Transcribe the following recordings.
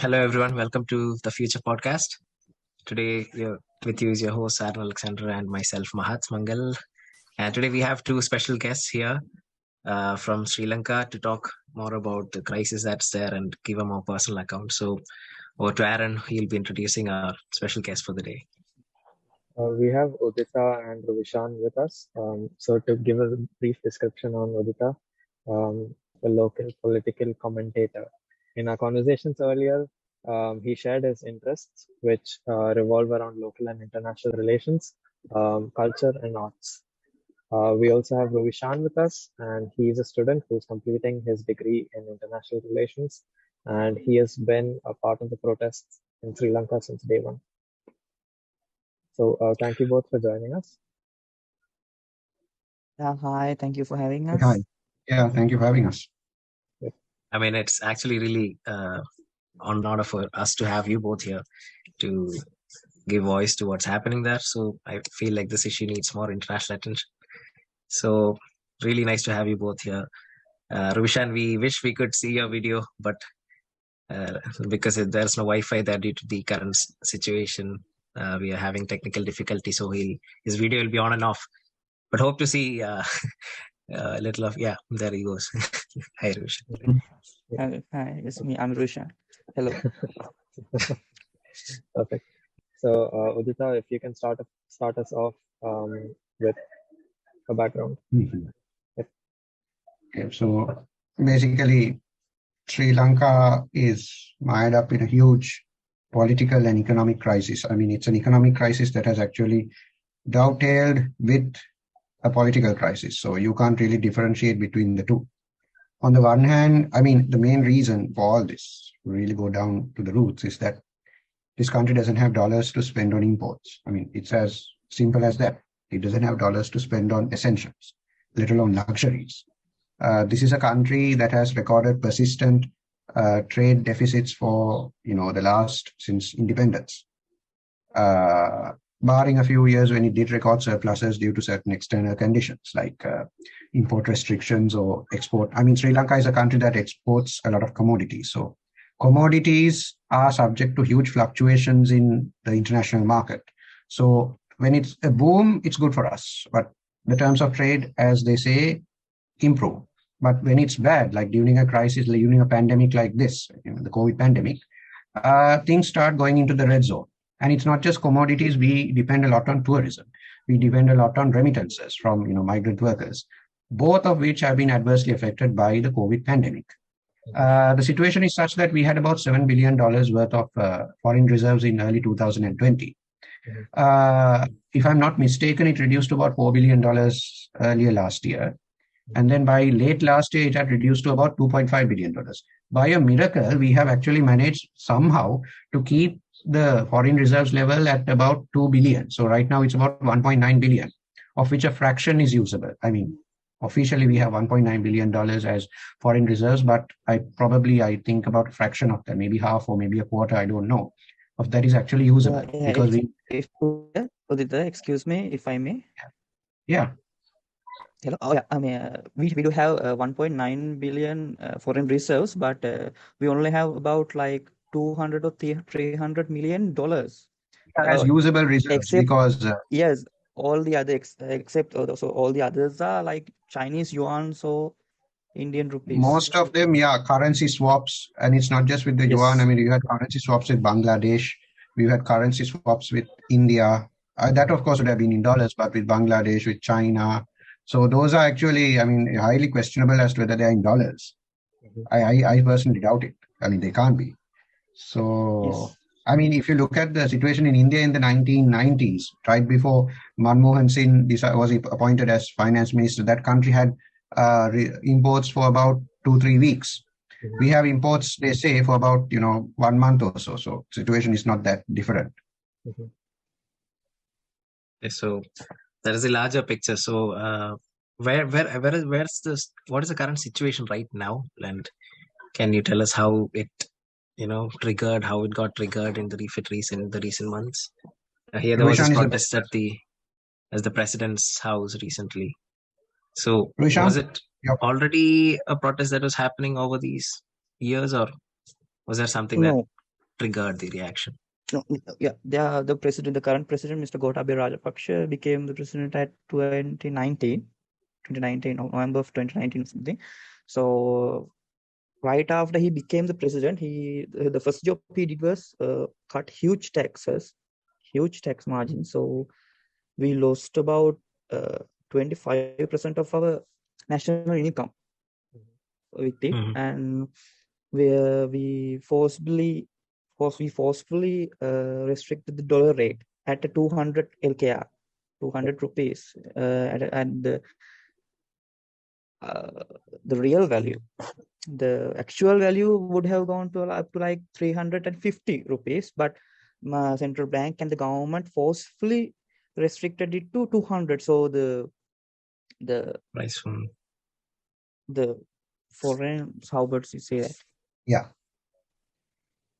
Hello, everyone. Welcome to the Future Podcast. Today, with you is your host, Arun Alexander, and myself, Mahat Mangal. And today, we have two special guests here from Sri Lanka to talk more about the crisis that's there and give a more personal account. So, over to Aaron, he'll be introducing our special guest for the day. We have Uditha and Ruwishan with us. So to give a brief description on Uditha, a local political commentator. In our conversations earlier, he shared his interests, which revolve around local and international relations, culture, and arts. We also have Ruwishan with us, and he is a student who's completing his degree in international relations, and he has been a part of the protests in Sri Lanka since day one. So thank you both for joining us. Yeah, hi. Thank you for having us. Hi. Yeah, thank you for having us. I mean, it's actually really an honor for us to have you both here to give voice to what's happening there. So I feel like this issue needs more international attention. So really nice to have you both here. Ruwishan, we wish we could see your video, but because there's no Wi-Fi there due to the current situation, we are having technical difficulty. So his video will be on and off. But hope to see a little of, there he goes. Hi, Ruwishan. Hi, it's me. I'm Ruwishan. Hello. Perfect. So, Uditha, if you can start us off with a background. Okay, so basically, Sri Lanka is mired up in a huge political and economic crisis. I mean, it's an economic crisis that has actually dovetailed with a political crisis. So you can't really differentiate between the two. On the one hand, I mean, the main reason for all this, really go down to the roots, is that this country doesn't have dollars to spend on imports. I mean, it's as simple as that. It doesn't have dollars to spend on essentials, let alone luxuries. This is a country that has recorded persistent trade deficits for, since independence. Barring a few years when it did record surpluses due to certain external conditions like import restrictions or export. I mean, Sri Lanka is a country that exports a lot of commodities. So commodities are subject to huge fluctuations in the international market. So when it's a boom, it's good for us. But the terms of trade, as they say, improve. But when it's bad, like during a crisis, like during a pandemic like this, the COVID pandemic, things start going into the red zone. And it's not just commodities. We depend a lot on tourism. We depend a lot on remittances from migrant workers, both of which have been adversely affected by the COVID pandemic. The situation is such that we had about $7 billion worth of foreign reserves in early 2020. If I'm not mistaken, it reduced to about $4 billion earlier last year. And then by late last year, it had reduced to about $2.5 billion. By a miracle, we have actually managed somehow to keep the foreign reserves level at about 2 billion. So right now it's about 1.9 billion, of which a fraction is usable. I mean, officially we have $1.9 billion as foreign reserves, but I think about a fraction of that, maybe half or maybe a quarter, I don't know, of that is actually usable. Because Uditha, excuse me, if I may. Yeah. Hello. Oh, yeah. I mean, we do have 1.9 billion foreign reserves, but we only have about like 200 or 300 million dollars as usable reserves, because yes, all the other except so all the others are like Chinese yuan, so Indian rupees. Most of them, currency swaps, and it's not just with the yuan. I mean, you had currency swaps with Bangladesh, we had currency swaps with India. That of course would have been in dollars, but with Bangladesh, with China. So those are actually, highly questionable as to whether they're in dollars. I personally doubt it. I mean, they can't be. So, yes. If you look at the situation in India in the 1990s, right before Manmohan Singh was appointed as finance minister, that country had imports for about 2-3 weeks. We have imports, they say, for about 1 month or so. So situation is not that different. So there is a larger picture. So what is the current situation right now? And can you tell us how it how it got triggered in the recent months? Here there was this protest at the president's house recently. So was it already a protest that was happening over these years, or was there something that triggered the reaction? No, yeah, the current president, Mr. Gotabaya Rajapaksa, became the president at 2019, November of 2019 or something. So right after he became the president, the first job he did was cut huge tax margins. So we lost about 25% of our national income with it, and where we forcefully restricted the dollar rate at a 200 LKR, 200 rupees, and the real value. The actual value would have gone to up to like 350 rupees, but central bank and the government forcefully restricted it to 200. So the Price from the foreign, how would you say that? Yeah.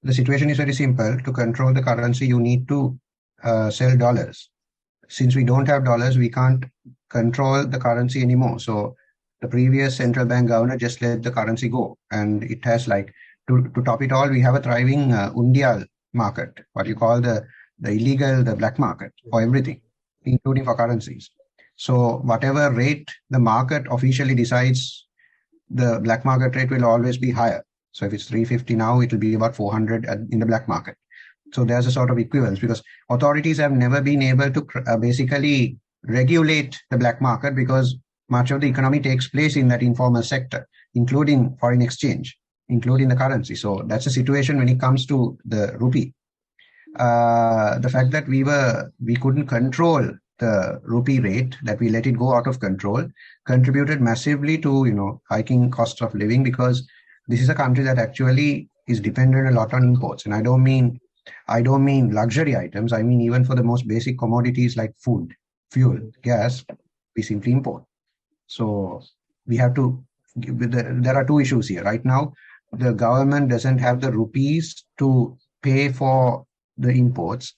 The situation is very simple. To control the currency, you need to sell dollars. Since we don't have dollars, we can't control the currency anymore. So the previous central bank governor just let the currency go. And it has like, to top it all, we have a thriving undial market, what you call the illegal, the black market for everything, including for currencies. So whatever rate the market officially decides, the black market rate will always be higher. So if it's 350 now, it will be about 400 in the black market. So there's a sort of equivalence because authorities have never been able to basically regulate the black market because much of the economy takes place in that informal sector, including foreign exchange, including the currency. So that's a situation when it comes to the rupee. The fact that we couldn't control the rupee rate, that we let it go out of control, contributed massively to hiking cost of living, because this is a country that actually is dependent a lot on imports. And I don't mean luxury items. I mean, even for the most basic commodities like food, fuel, gas, we simply import. So we have to, there are two issues here. Right now, the government doesn't have the rupees to pay for the imports,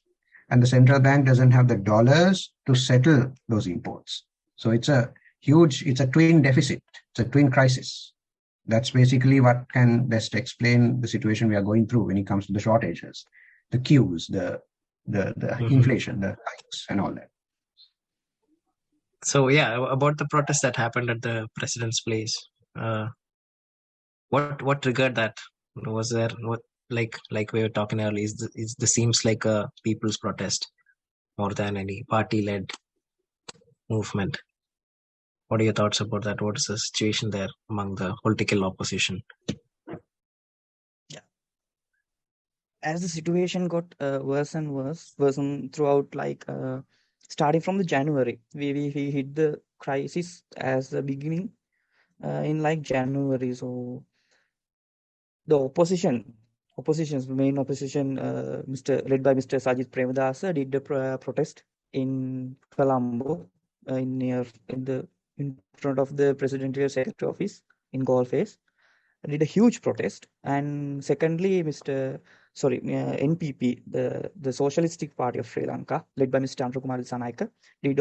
and the central bank doesn't have the dollars to settle those imports. So it's a twin deficit. It's a twin crisis. That's basically what can best explain the situation we are going through when it comes to the shortages, the queues, the inflation, the hikes, and all that. So yeah, about the protest that happened at the president's place, what triggered that? Was there like we were talking earlier? Is this seems like a people's protest more than any party-led movement? What are your thoughts about that? What is the situation there among the political opposition? As the situation got worse and worse throughout, like starting from the January, we hit the crisis as the beginning in like January. So the the main opposition, led by Mr. Sajid Premadasa, did the protest in Colombo, in front of the presidential secretary office in Golface. Did a huge protest. And secondly, NPP, the Socialistic Party of Sri Lanka, led by Mr. Chandra Dissanayake, did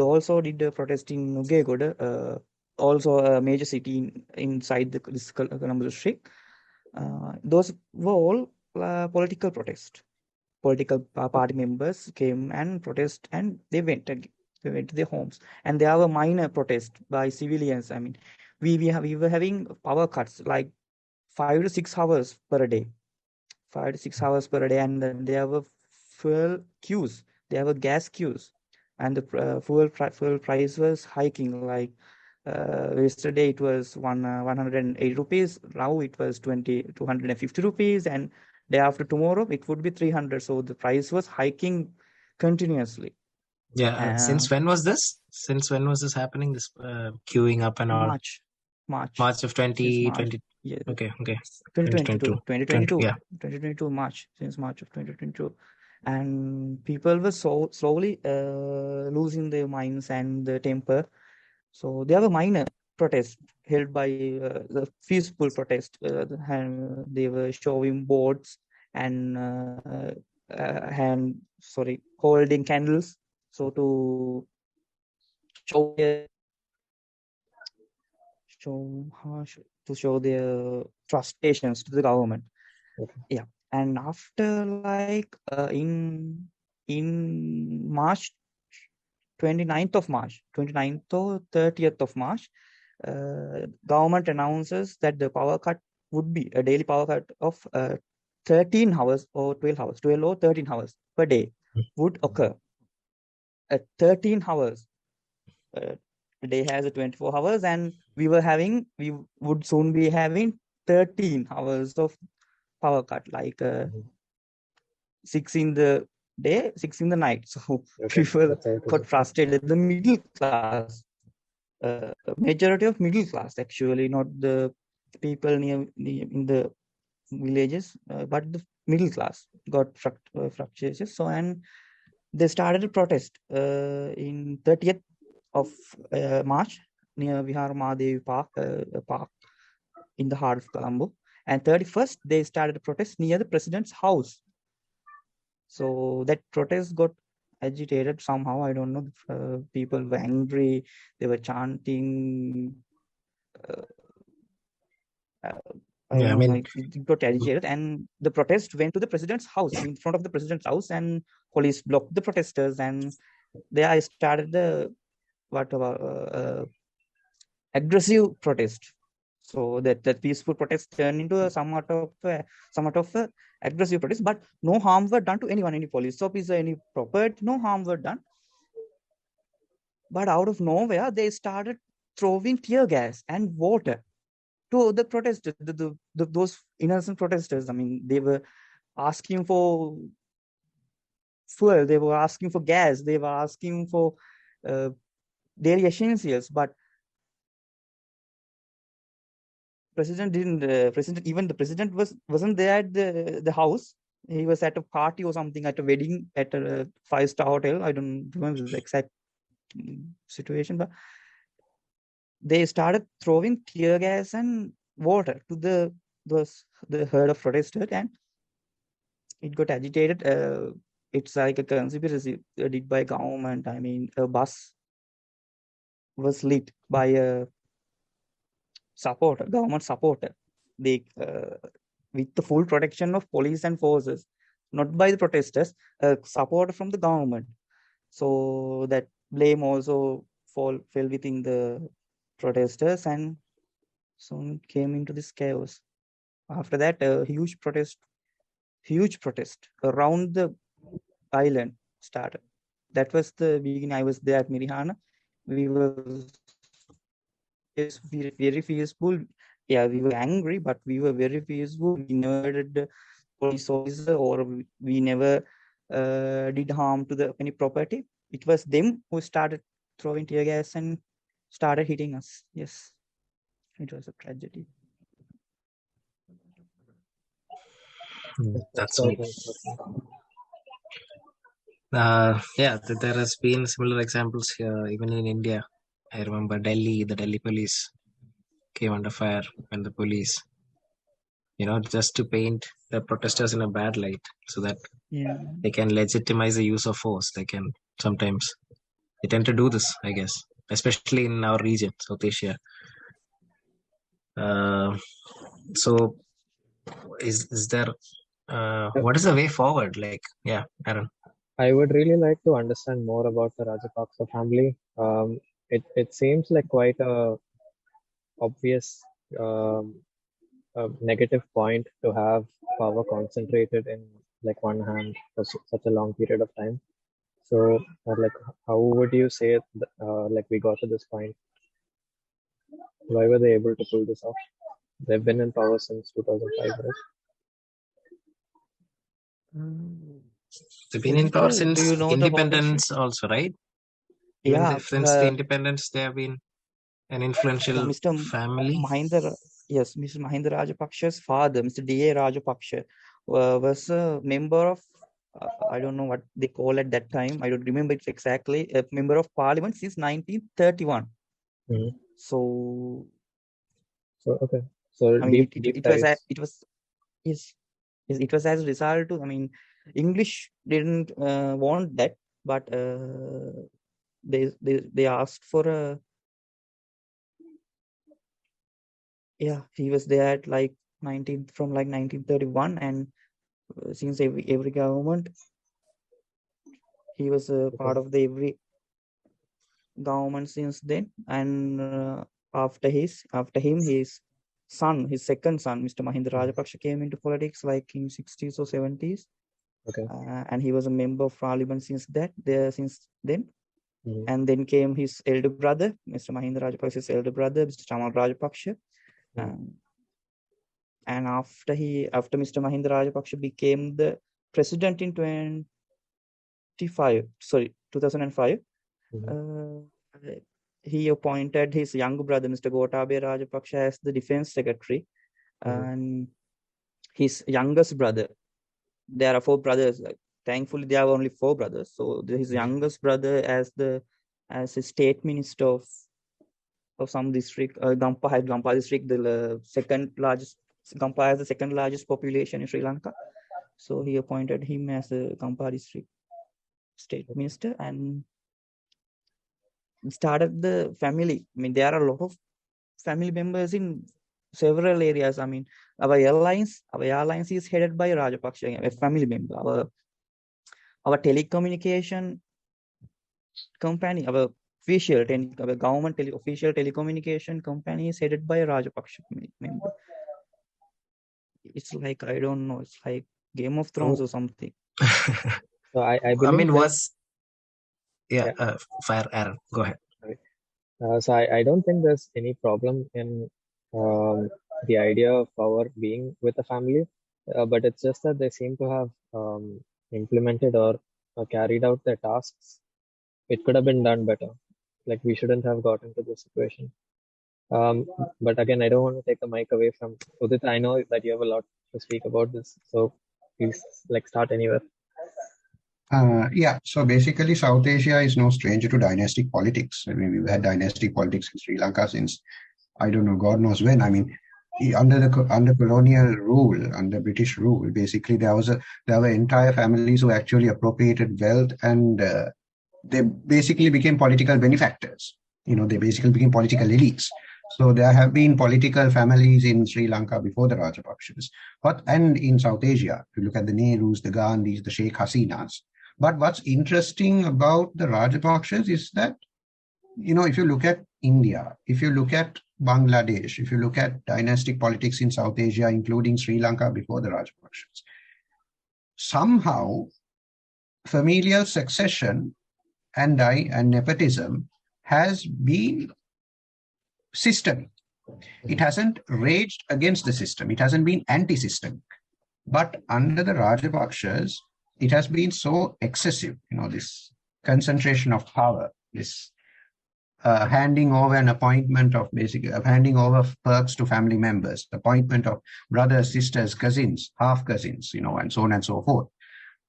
a protest in Nugegoda, also a major city inside this Colombo district. Those were all political protest. Political party members came and protest, and they went to their homes. And there were minor protests by civilians. I mean, we were having power cuts like 5 to 6 hours per day. 5 to 6 hours per day, and then there were fuel queues, there were gas queues, and the fuel price was hiking. Like yesterday it was 180 rupees, now it was 250 rupees, and day after tomorrow it would be 300. So the price was hiking continuously. Yeah. Since when was this? Since when was this happening? This queuing up and all? March of 2020. Yeah. Okay. 2022. Yeah. 2022 March, since March of 2022. And people were so slowly losing their minds and their temper. So there were minor protests held by the peaceful protest. They were showing boards and holding candles. So to show their frustrations to the government. Okay. Yeah. And after in March, 29th or 30th of March, government announces that the power cut would be a daily power cut of 13 hours or 12 hours, 12 or 13 hours per day would occur. At 13 hours, the day has a 24 hours, and we would soon be having 13 hours of power cut, like 6 in the day, 6 in the night. So people got frustrated. The middle class, majority of middle class, actually, not the people in the villages, but the middle class got frustrated. So, and they started a protest in 30th of March near Vihar Mahadevi Park in the heart of Colombo. And 31st, they started a protest near the president's house. So that protest got agitated somehow. I don't know. People were angry. They were chanting. It got agitated, and the protest went to the president's house, in front of the president's house, and police blocked the protesters, and there started the aggressive protest. So that peaceful protest turned into somewhat of aggressive protest, but no harm were done to anyone, any police officer, any property, no harm were done. But out of nowhere, they started throwing tear gas and water to the protesters, those innocent protesters. I mean, they were asking for fuel, they were asking for gas, they were asking for daily essentials, but even the president wasn't there at the house. He was at a party or something, at a wedding at a 5-star hotel. I don't remember the exact situation, but they started throwing tear gas and water to the herd of protesters, and it got agitated. It's like a conspiracy did by government. I mean, a bus was lit by a government supporter. They with the full protection of police and forces, not by the protesters, support from the government. So that blame also fell within the protesters, and soon came into this chaos. After that, a huge protest around the island started. That was the beginning. I was there at Mirihana. We were very peaceful. Yeah, we were angry, but we were very peaceful. We never did police officer, or we never did harm to any property. It was them who started throwing tear gas and started hitting us. Yes, it was a tragedy. That's right. There has been similar examples here, even in India. I remember the Delhi police came under fire when the police, just to paint the protesters in a bad light so that they can legitimize the use of force. They tend to do this, I guess, especially in our region, South Asia. So is there, what is the way forward? Aaron. I would really like to understand more about the Rajapaksa family. It seems like quite a obvious a negative point to have power concentrated in one hand for such a long period of time. So, how would you say it, we got to this point? Why were they able to pull this off? They've been in power since 2005, right? They've been in power since independence also, right? Since the independence, they have been an influential family. Mr. Mahinda Rajapaksha's father, Mr. D.A. Rajapaksha, was a member of, I don't know what they call at that time. I don't remember it exactly. A member of parliament since 1931. Mm-hmm. So okay. So I mean, it was as a result to, I mean, English didn't want that, but they asked for a, he was there at from 1931, and since every government. He was a part of the every government since then, and after him, his second son, Mr. Mahinda Rajapaksa, came into politics like in 60s or 70s. Okay. And he was a member of parliament since then. Mhm. And then came his elder brother, Mr. Mahinda Rajapaksa's elder brother, Mr. Chamal Rajapaksa. And after Mr. Mahinda Rajapaksa became the president in 2005, he appointed his younger brother, Mr. Gotabaya Rajapaksa, as the defense secretary. And his youngest brother, there are 4 brothers. Thankfully, there are only 4 brothers. So his youngest brother as a state minister of some district, Gampa district, the second largest. Gampa has the second largest population in Sri Lanka. So he appointed him as a Gampa district state minister and started the family. I mean, there are a lot of family members in several areas. I mean, our airlines is headed by Rajapaksa, a family member. Our telecommunication company, our government official telecommunication company is headed by a Rajapaksa member. It's like, I don't know, it's like Game of Thrones or something. So I believe fire, Aaron, go ahead. So I don't think there's any problem in the idea of power being with the family, but it's just that they seem to have implemented or carried out their tasks. It could have been done better. Like, we shouldn't have gotten to this situation. But again, I don't want to take the mic away from Uditha. I know that you have a lot to speak about this, so please, start anywhere. So basically, South Asia is no stranger to dynastic politics. I mean, we've had dynastic politics in Sri Lanka since, I don't know, God knows when. I mean, under colonial rule, under British rule, basically there were entire families who actually appropriated wealth, and they basically became political benefactors. They basically became political elites. So there have been political families in Sri Lanka before the Rajapaksas, and in South Asia. If you look at the Nehrus, the Gandhis, the Sheikh Hasinas. But what's interesting about the Rajapaksas is that, if you look at India, if you look at Bangladesh, if you look at dynastic politics in South Asia, including Sri Lanka before the Rajapaksas, somehow familial succession and nepotism has been systemic. It hasn't raged against the system. It hasn't been anti-systemic. But under the Rajapaksas, it has been so excessive, this concentration of power, this handing over an appointment of handing over perks to family members, appointment of brothers, sisters, cousins, half cousins, and so on and so forth.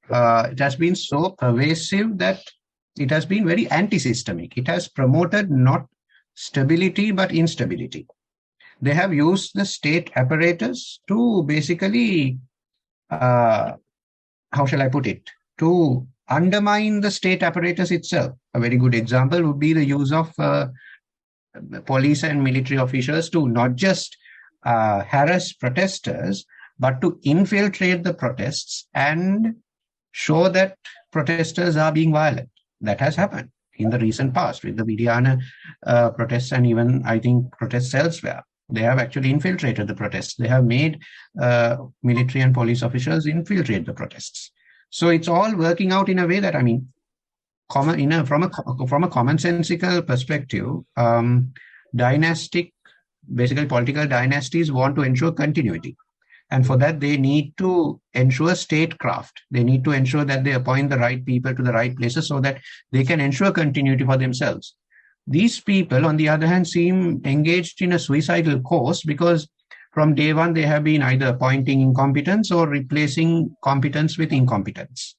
It has been so pervasive that it has been very anti-systemic. It has promoted not stability, but instability. They have used the state apparatus to basically, how shall I put it, to undermine the state apparatus itself. A very good example would be the use of police and military officials to not just harass protesters, but to infiltrate the protests and show that protesters are being violent. That has happened in the recent past with the Vidiana protests, and even, I think, protests elsewhere. They have actually infiltrated the protests. They have made military and police officials infiltrate the protests. So it's all working out in a way that, I mean, from a commonsensical perspective, basically political dynasties want to ensure continuity. And for that, they need to ensure statecraft. They need to ensure that they appoint the right people to the right places so that they can ensure continuity for themselves. These people, on the other hand, seem engaged in a suicidal course because from day one, they have been either appointing incompetence or replacing competence with incompetence.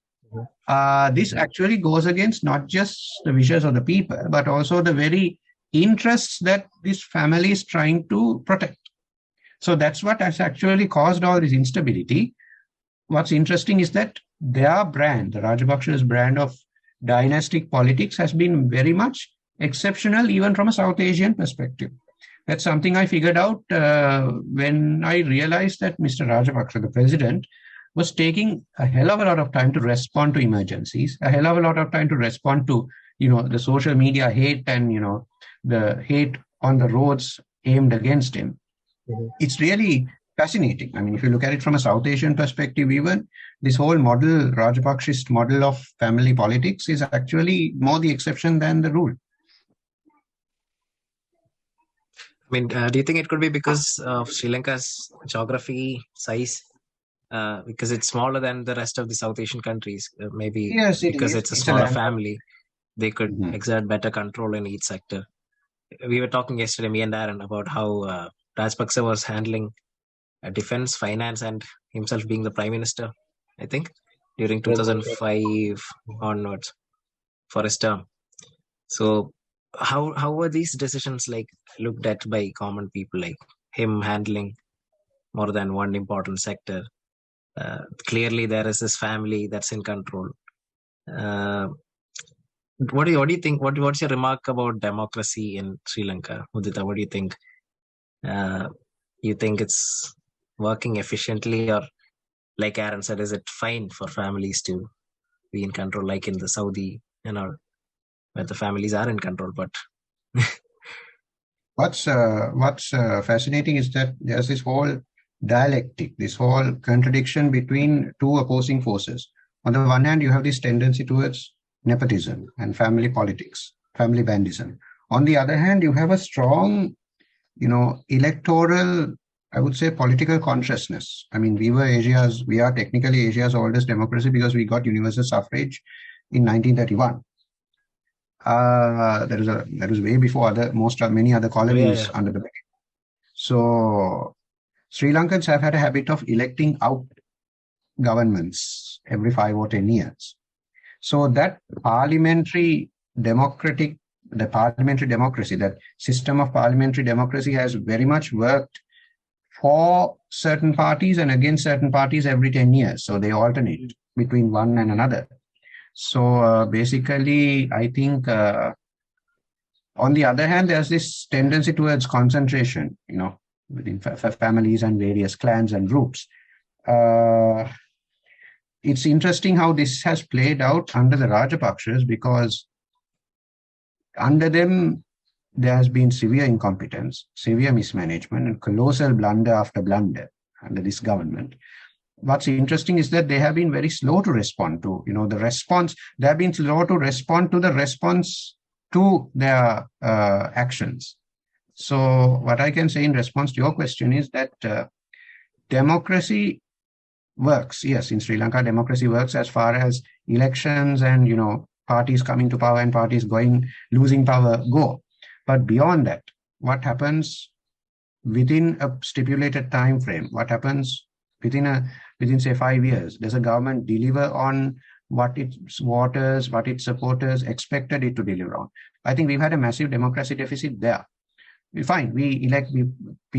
This actually goes against not just the wishes of the people, but also the very interests that this family is trying to protect. So that's what has actually caused all this instability. What's interesting is that their brand, the Rajapaksha's brand of dynastic politics, has been very much exceptional even from a South Asian perspective. That's something I figured out when I realized that Mr. Rajapaksa, the president, was taking a hell of a lot of time to respond to emergencies, a hell of a lot of time to respond to, the social media hate and, the hate on the roads aimed against him. Mhm. It's really fascinating. I mean, if you look at it from a South Asian perspective, even this whole model, Rajapakshist model of family politics, is actually more the exception than the rule. I mean, do you think it could be because of Sri Lanka's geography, size? Because it's smaller than the rest of the South Asian countries. Maybe Yes, it because is. it's a It's a smaller land- family, they could Mhm. exert better control in each sector. We were talking yesterday, me and Aaron, about how Rajapaksa was handling defense, finance, and himself being the prime minister, I think, during 2005 onwards for his term. So how were these decisions looked at by common people, like him handling more than one important sector? Clearly there is this family that's in control. What do you think? What's your remark about democracy in Sri Lanka, Uditha? What do you think? You think it's working efficiently, or like Aaron said, is it fine for families to be in control, like in the Saudi and all, where the families are in control? But What's fascinating is that there's this whole dialectic, this whole contradiction between two opposing forces. On the one hand, you have this tendency towards nepotism and family politics, family bandism. On the other hand, you have a strong, electoral, I would say, political consciousness. I mean, we are technically Asia's oldest democracy because we got universal suffrage in 1931. That was way before many other colonies under the British. So Sri Lankans have had a habit of electing out governments every 5 or 10 years. So that parliamentary democracy, that system of parliamentary democracy has very much worked for certain parties and against certain parties every 10 years. So they alternate between one and another. So basically, I think on the other hand, there's this tendency towards concentration, within families and various clans and groups. It's interesting how this has played out under the Rajapakshas, because under them, there has been severe incompetence, severe mismanagement, and colossal blunder after blunder under this government. What's interesting is that they have been very slow to respond to, the response. They have been slow to respond to the response to their actions. So what I can say in response to your question is that democracy works. Yes, in Sri Lanka, democracy works as far as elections and, parties coming to power and parties losing power go. But beyond that, what happens within a stipulated time frame? What happens within say 5 years? Does a government deliver on what its voters, what its supporters expected it to deliver on? I think we've had a massive democracy deficit there. We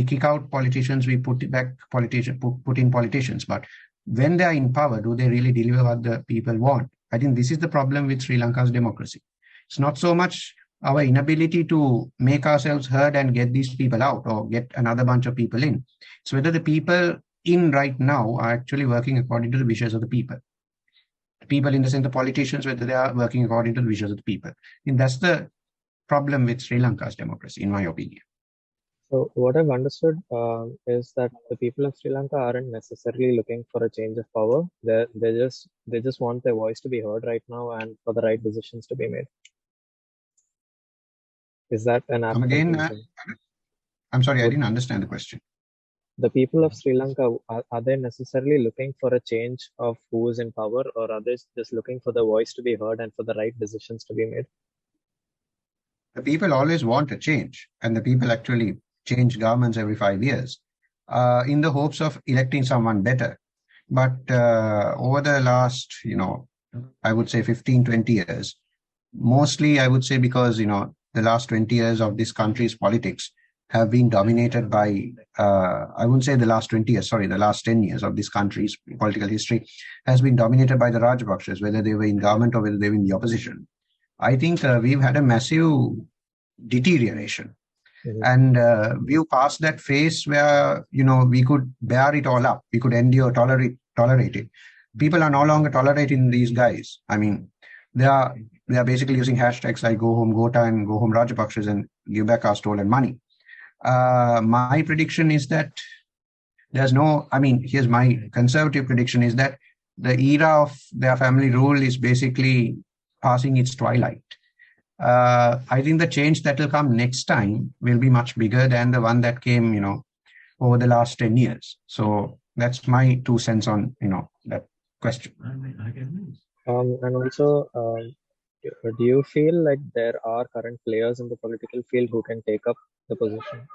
kick out politicians, we put in politicians. But when they are in power, do they really deliver what the people want? I think this is the problem with Sri Lanka's democracy. It's not so much our inability to make ourselves heard and get these people out or get another bunch of people in. It's whether the people in right now are actually working according to the wishes of the people. The people in the sense, the politicians, whether they are working according to the wishes of the people. And that's the problem with Sri Lanka's democracy, in my opinion. So what I've understood is that the people of Sri Lanka aren't necessarily looking for a change of power. They just want their voice to be heard right now and for the right decisions to be made. Is that an apt conclusion? I'm sorry, I didn't understand the question. The people of Sri Lanka, are they necessarily looking for a change of who is in power, or are they just looking for the voice to be heard and for the right decisions to be made? The people always want a change, and the people actually change governments every 5 years in the hopes of electing someone better. But over the last, I would say 15, 20 years, mostly I would say because, the last 20 years of this country's politics have been dominated by, I wouldn't say the last 20 years, sorry, the last 10 years of this country's political history has been dominated by the Rajapakshas, whether they were in government or whether they were in the opposition. I think we've had a massive deterioration. Mm-hmm. And we've passed that phase where, we could bear it all up. We could endure, tolerate tolerated. People are no longer tolerating these guys. I mean, they are basically using hashtags like go home Gota and go home Rajapakshas and give back our stolen money. My prediction is that here's my conservative prediction is that the era of their family rule is basically passing its twilight. I think the change that will come next time will be much bigger than the one that came, over the last 10 years. So that's my 2 cents on, that question. And also, do you feel like there are current players in the political field who can take up the position?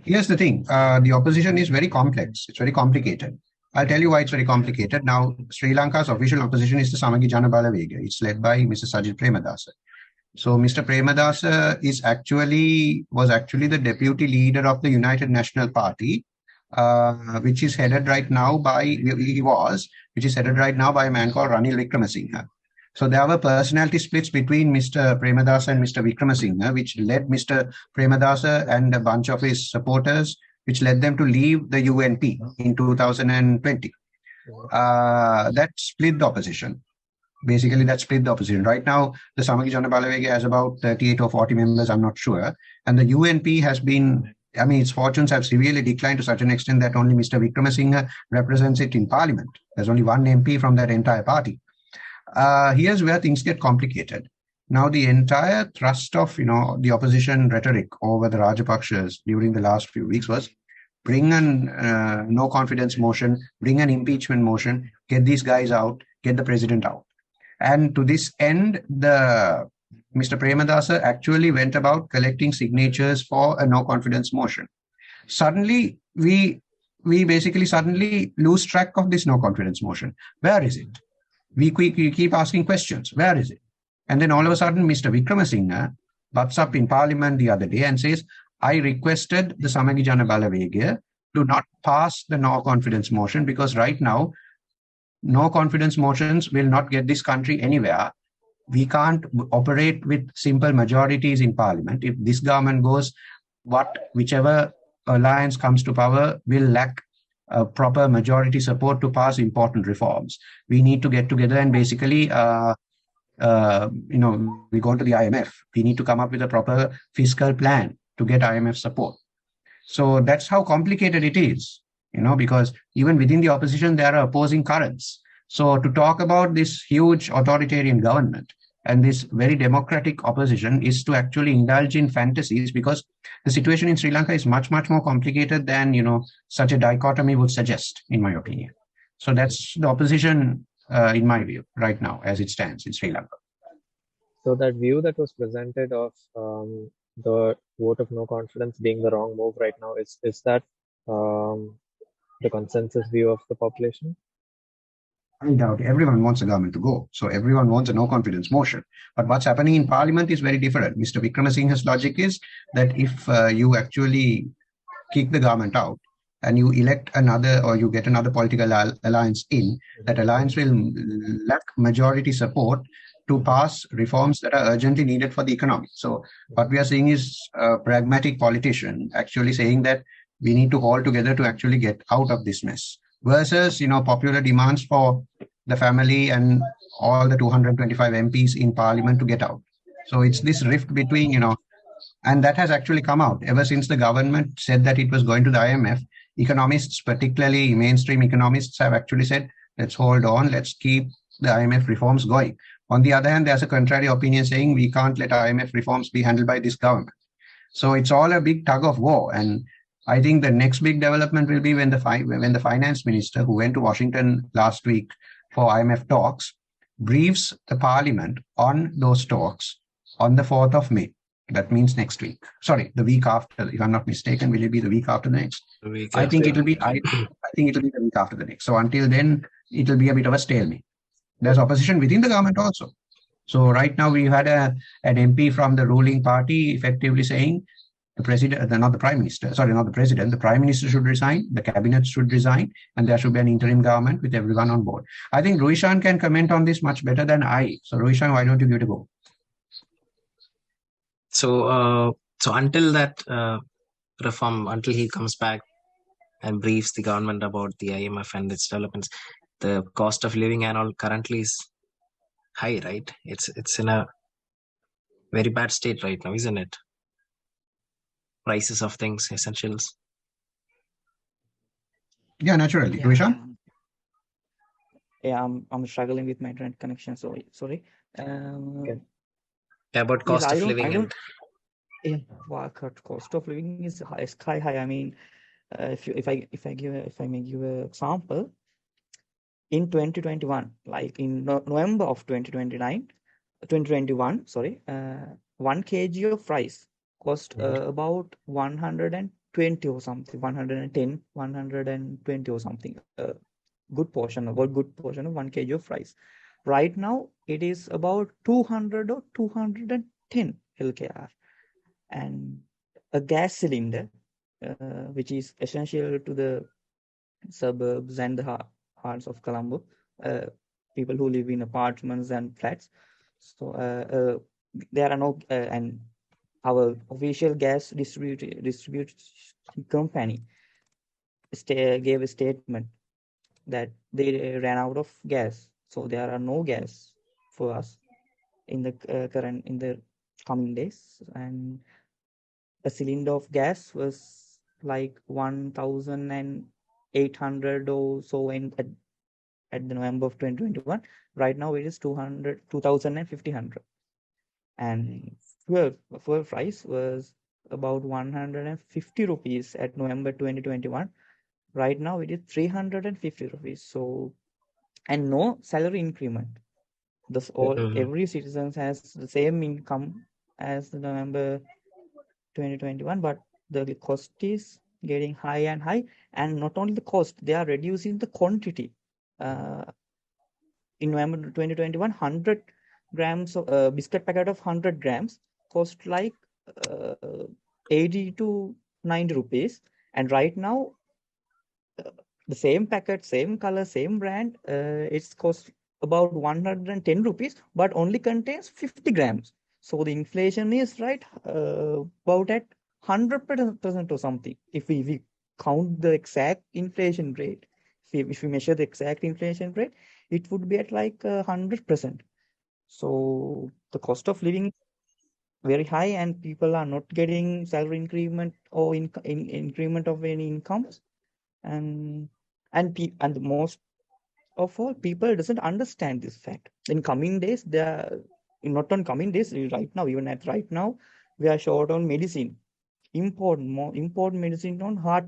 Here's the thing. The opposition is very complex. It's very complicated. I'll tell you why it's very complicated. Now, Sri Lanka's official opposition is the Samagi Jana Balawega. It's led by Mr. Sajid Premadasa. So Mr. Premadasa was actually the deputy leader of the United National Party, which is headed right now by a man called Ranil Wickremesinghe. So there were personality splits between Mr. Premadasa and Mr. Wickremesinghe, which led Mr. Premadasa and a bunch of his supporters, which led them to leave the UNP in 2020. That split the opposition. Basically, that split the opposition. Right now, the Samagi Jana Balawega has about 38 or 40 members, I'm not sure. And the UNP has been, its fortunes have severely declined to such an extent that only Mr. Wickremesinghe represents it in parliament. There's only one MP from that entire party. Here's where things get complicated. Now, the entire thrust of, the opposition rhetoric over the Rajapakshas during the last few weeks was bring an no confidence motion, bring an impeachment motion, get these guys out, get the president out. And to this end, Mr. Premadasa actually went about collecting signatures for a no confidence motion. Suddenly, we basically suddenly lose track of this no confidence motion. Where is it? We keep asking questions. Where is it? And then all of a sudden, Mr. Wickremesinghe butts up in parliament the other day and says, I requested the Samagi Jana Balawega to not pass the no confidence motion because right now, no confidence motions will not get this country anywhere. We can't operate with simple majorities in parliament. If this government goes, whichever alliance comes to power will lack proper majority support to pass important reforms. We need to get together and basically, we go to the IMF. We need to come up with a proper fiscal plan to get IMF support. So that's how complicated it is, because even within the opposition, there are opposing currents. So to talk about this huge authoritarian government and this very democratic opposition is to actually indulge in fantasies because the situation in Sri Lanka is much, much more complicated than, such a dichotomy would suggest, in my opinion. So that's the opposition, in my view, right now, as it stands in Sri Lanka. So that view that was presented of the vote of no confidence being the wrong move right now, is that the consensus view of the population? I doubt everyone wants the government to go. So everyone wants a no confidence motion. But what's happening in parliament is very different. Mr. Wickremesinghe's logic is that if you actually kick the government out and you elect another or you get another political alliance in, that alliance will lack majority support to pass reforms that are urgently needed for the economy. So what we are seeing is a pragmatic politician actually saying that we need to hold together to actually get out of this mess. Versus, popular demands for the family and all the 225 MPs in parliament to get out. So it's this rift between, and that has actually come out ever since the government said that it was going to the IMF. Economists, particularly mainstream economists, have actually said, let's hold on, let's keep the IMF reforms going. On the other hand, there's a contrary opinion saying we can't let IMF reforms be handled by this government. So it's all a big tug of war. And I think the next big development will be when the finance minister, who went to Washington last week for IMF talks, briefs the parliament on those talks on the 4th of May. That means next week. Sorry, the week after. If I'm not mistaken, will it be the week after the next? I think it'll be the week after the next. So until then, it'll be a bit of a stalemate. There's opposition within the government also. So right now we had an MP from the ruling party effectively saying the president, not the prime minister, sorry, not the president, the prime minister should resign, the cabinet should resign, and there should be an interim government with everyone on board. I think Ruwishan can comment on this much better than I. So Ruwishan, why don't you give it a go? So until that reform, until he comes back, and briefs the government about the IMF and its developments, the cost of living and all currently is high, right? It's in a very bad state right now, isn't it? Prices of things, essentials. Yeah, naturally. Yeah, Ruwishan? yeah. I'm struggling with my internet connection. So sorry. Okay. Yeah, about Yes, cost I of don't. living and Yeah, cost of living is high, sky high. I mean, if I may give an example, in 2021, like in November of 2021, sorry, 1 kg of rice cost about 120 or something, 110, 120 or something. Good portion of 1 kg of rice. Right now, it is about 200 or 210 LKR. And a gas cylinder, which is essential to the suburbs and the hearts of Colombo, people who live in apartments and flats. So there are no, and our official gas distribute company gave a statement that they ran out of gas. So there are no gas for us in the coming days. And a cylinder of gas was like 1,800 or so at the November of 2021. Right now it is 2,500. And fuel price was about 150 rupees at November 2021. Right now it is 350 rupees. So, and no salary increment. Every citizen has the same income as the November 2021, but the cost is getting high and high. And not only the cost, they are reducing the quantity. In November 2021, 100 grams of biscuit packet of 100 grams cost like 80 to 90 rupees. And right now, the same packet, same color, same brand, it's cost about 110 rupees, but only contains 50 grams. So the inflation is right about at 100% or something. If we count the exact inflation rate, if we measure the exact inflation rate, it would be at like 100%. So the cost of living very high, and people are not getting salary increment or increment of any incomes, and most of all, people doesn't understand this fact. In coming days, not on coming days, right now, right now, we are short on medicine, import medicine on heart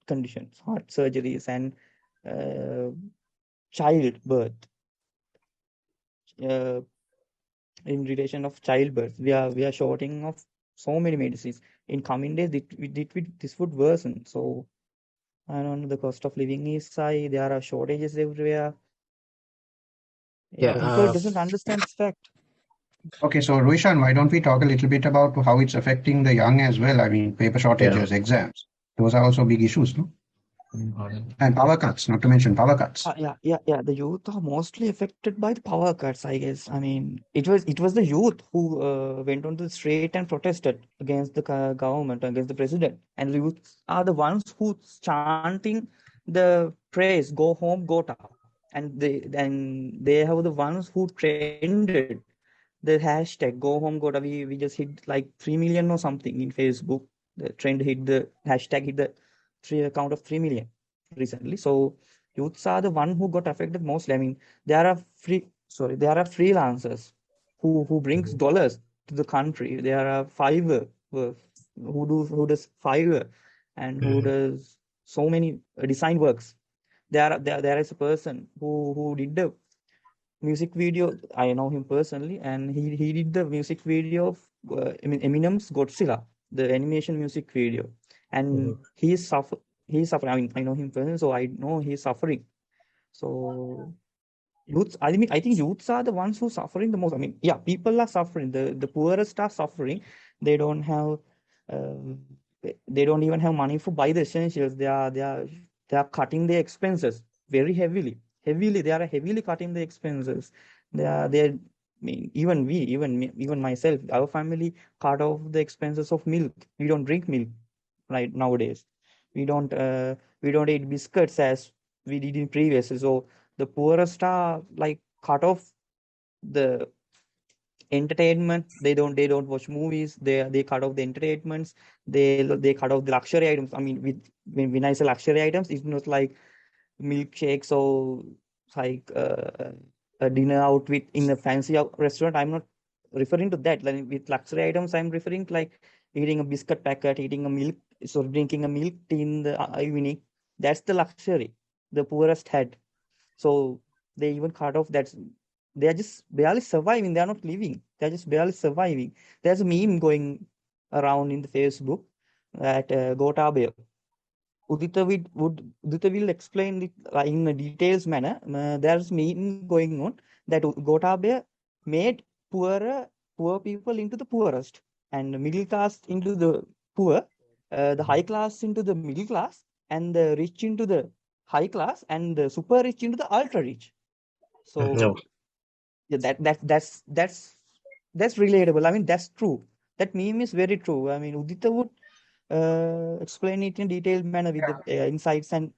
conditions, heart surgeries, and childbirth. In relation of childbirth, we are shorting of so many medicines. In coming days, this would worsen. So, I don't know, the cost of living is high. There are shortages everywhere. Yeah, People doesn't understand this fact. Okay, so Ruwishan, why don't we talk a little bit about how it's affecting the young as well? I mean, paper shortages, exams. Those are also big issues, no? And power cuts, not to mention power cuts. Yeah. The youth are mostly affected by the power cuts, I guess. I mean, it was the youth who went on the street and protested against the government, against the president. And the youth are the ones who chanting the praise, "Go home, go ta." And they have the ones who trended the hashtag "Go home, go ta." We just hit like 3 million or something in Facebook. The trend hit the hashtag hit the count of 3 million recently. So youths are the one who got affected mostly. I mean, there are freelancers who brings dollars to the country. There are Fiverr who does Fiverr and who does so many design works. There is a person who did the music video. I know him personally, and he did the music video of Eminem's Godzilla, the animation music video, and he's suffering. I mean, I know him personally, so I know he's suffering. So youths, I think youths are the ones who suffering the most. I mean, yeah, people are suffering. The poorest are suffering. They don't have, they don't even have money for buy the essentials. They are cutting their expenses very heavily. They are heavily cutting the expenses. I mean, even even myself, our family cut off the expenses of milk. We don't drink milk right nowadays. We don't eat biscuits as we did in previously. So the poorest are like cut off the entertainment. They don't watch movies. They cut off the entertainments. They cut off the luxury items. I mean, when I say luxury items, it's not like milkshakes or like a dinner out with in a fancy restaurant. I'm not referring to that. Like with luxury items, I'm referring to like eating a biscuit packet, eating a milk, so drinking a milk tea in the evening. That's the luxury the poorest had. So they even cut off that. They are just barely surviving. They are not living. They are just barely surviving. There's a meme going around in the Facebook that Gotabaya. Uditha will explain it in a details manner. There's meme going on that Gotabaya made poor people into the poorest, and middle class into the poor, the high class into the middle class, and the rich into the high class, and the super rich into the ultra rich. So No. yeah, that's relatable. I mean, that's true. That meme is very true. I mean, Udita would explain it in detailed manner with the insights and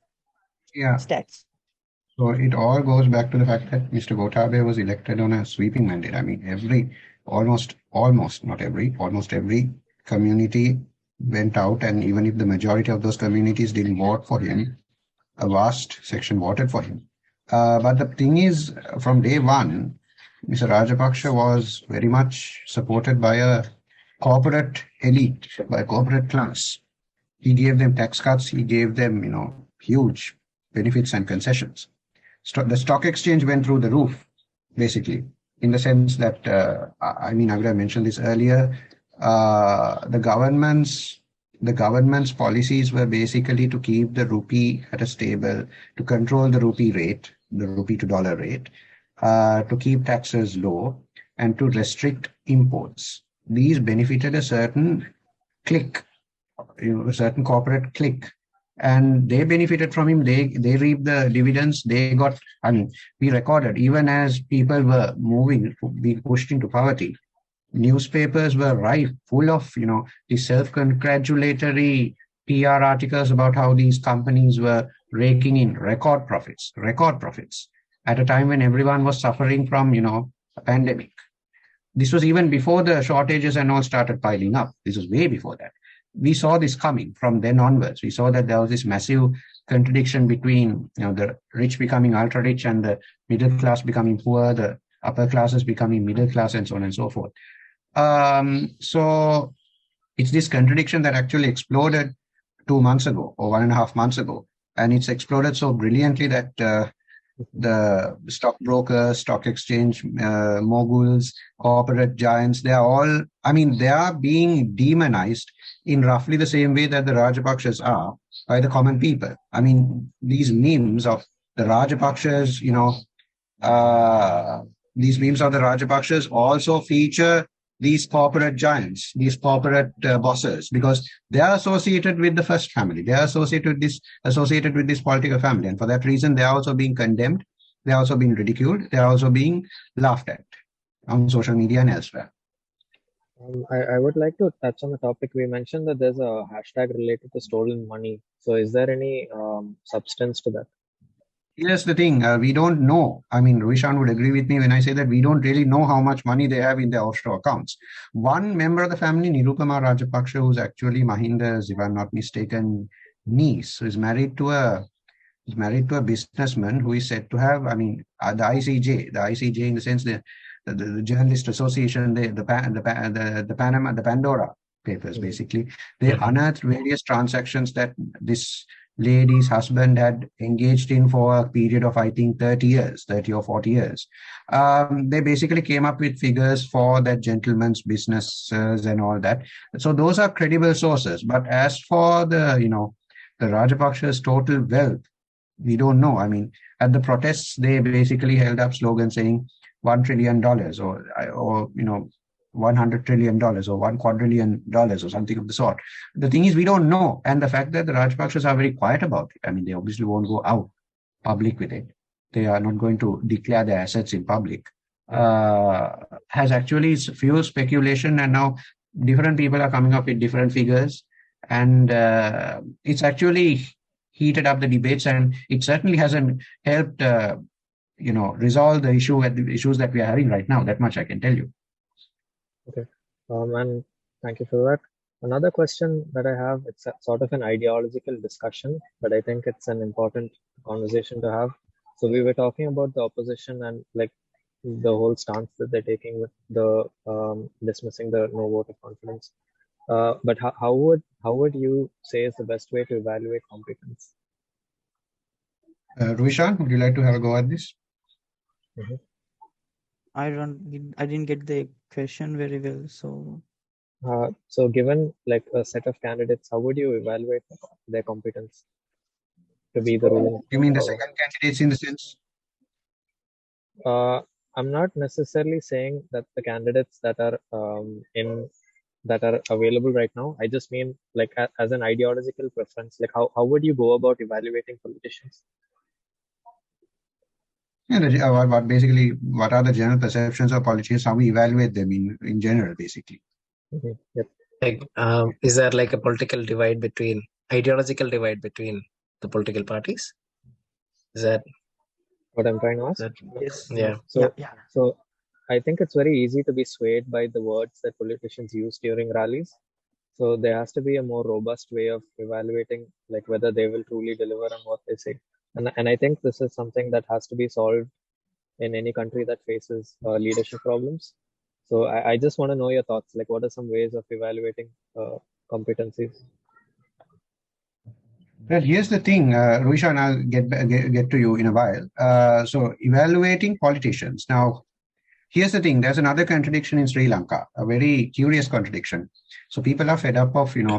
Yeah. stats. So it all goes back to the fact that Mr. Gotabaya was elected on a sweeping mandate. I mean, almost every community went out, and even if the majority of those communities didn't vote for him, a vast section voted for him. But the thing is, from day one, Mr. Rajapaksa was very much supported by a corporate elite, by a corporate class. He gave them tax cuts. He gave them, huge benefits and concessions. The stock exchange went through the roof, basically, in the sense that, I would have mentioned this earlier, the government's policies were basically to keep the rupee at a stable, to control the rupee rate, the rupee to dollar rate, to keep taxes low, and to restrict imports. These benefited a certain clique, a certain corporate clique, and they benefited from him. They reaped the dividends. They got, we recorded, even as people were being pushed into poverty, newspapers were rife, full of, the self-congratulatory PR articles about how these companies were raking in record profits, at a time when everyone was suffering from, a pandemic. This was even before the shortages and all started piling up. This was way before that. We saw this coming from then onwards. We saw that there was this massive contradiction between, the rich becoming ultra rich and the middle class becoming poor, the upper classes becoming middle class, and so on and so forth. So it's this contradiction that actually exploded 2 months ago or 1.5 months ago. And it's exploded so brilliantly that the stockbrokers, stock exchange moguls, corporate giants, they are being demonized in roughly the same way that the Rajapakshas are by the common people. I mean, these memes of the Rajapakshas, these memes of the Rajapakshas also feature these corporate giants, these corporate bosses, because they are associated with the first family. They are associated with this political family. And for that reason, they are also being condemned. They are also being ridiculed. They are also being laughed at on social media and elsewhere. I would like to touch on the topic. We mentioned that there's a hashtag related to stolen money. So is there any substance to that? Here's the thing, we don't know. I mean, Ruwishan would agree with me when I say that we don't really know how much money they have in their offshore accounts. One member of the family, Nirupama Rajapaksa, who's actually Mahinda's, if I'm not mistaken, niece, who is married to a businessman who is said to have, the ICJ in the sense the Journalist Association, the Pandora Papers, basically, they unearthed various transactions that this lady's husband had engaged in for a period of, I think, 30 or 40 years. They basically came up with figures for that gentleman's businesses and all that. So those are credible sources. But as for the Rajapaksa's total wealth, we don't know. I mean, at the protests, they basically held up slogans saying $1 trillion or $100 trillion or $1 quadrillion or something of the sort. The thing is, we don't know. And the fact that the Rajapakshas are very quiet about it, I mean, they obviously won't go out public with it. They are not going to declare their assets in public, has actually fueled speculation. And now different people are coming up with different figures. And it's actually heated up the debates, and it certainly hasn't helped, resolve the issues that we are having right now. That much I can tell you. Okay. And thank you for that. Another question that I have, it's sort of an ideological discussion, but I think it's an important conversation to have. So we were talking about the opposition and like the whole stance that they're taking with the dismissing the no vote of confidence. But how would you say is the best way to evaluate competence? Ruwishan, would you like to have a go at this? Mhm. I didn't get the question very well. So given like a set of candidates, how would you evaluate their competence to be the ruling You mean the power? second candidates in the sense? I'm not necessarily saying that the candidates that are that are available right now. I just mean like as an ideological preference. Like how would you go about evaluating politicians? Yeah, what are the general perceptions of politicians? How we evaluate them in general, basically. Yep. Like, is there like a ideological divide between the political parties? Is that What I'm trying to ask? Yes. yeah? So I think it's very easy to be swayed by the words that politicians use during rallies. So there has to be a more robust way of evaluating like whether they will truly deliver on what they say. And I think this is something that has to be solved in any country that faces leadership problems. So I just want to know your thoughts. Like, what are some ways of evaluating competencies? Well, here's the thing, Ruwishan, I'll get to you in a while. So evaluating politicians. Now, here's the thing, there's another contradiction in Sri Lanka, a very curious contradiction. So people are fed up of, people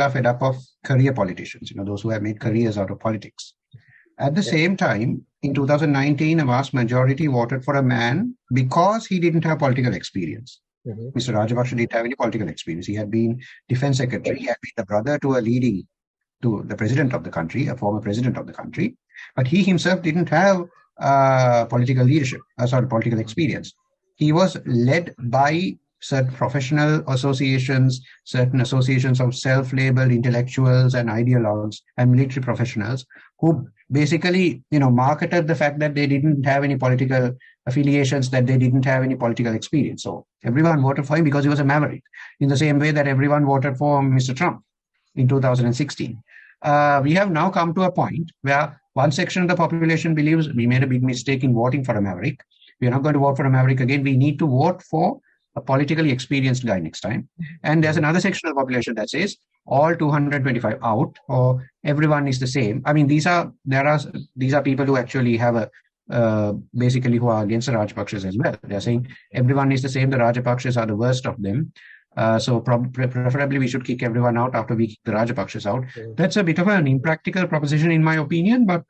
are fed up of career politicians, those who have made careers out of politics. At the same time, in 2019, a vast majority voted for a man because he didn't have political experience. Mr. Rajapaksa didn't have any political experience. He had been defense secretary. He had been the brother to the president of the country, a former president of the country. But he himself didn't have political political experience. He was led by certain professional associations, certain associations of self-labeled intellectuals and ideologues and military professionals who basically, marketed the fact that they didn't have any political affiliations, that they didn't have any political experience. So everyone voted for him because he was a maverick, in the same way that everyone voted for Mr. Trump in 2016. We have now come to a point where one section of the population believes we made a big mistake in voting for a maverick. We are not going to vote for a maverick again. We need to vote for a politically experienced guy next time. And there's another section of the population that says all 225 out, or everyone is the same. I mean, these are people who actually have basically who are against the Rajapakshas as well. They're saying everyone is the same. The Rajapakshas are the worst of them. So preferably we should kick everyone out after we kick the Rajapakshas out. That's a bit of an impractical proposition in my opinion, but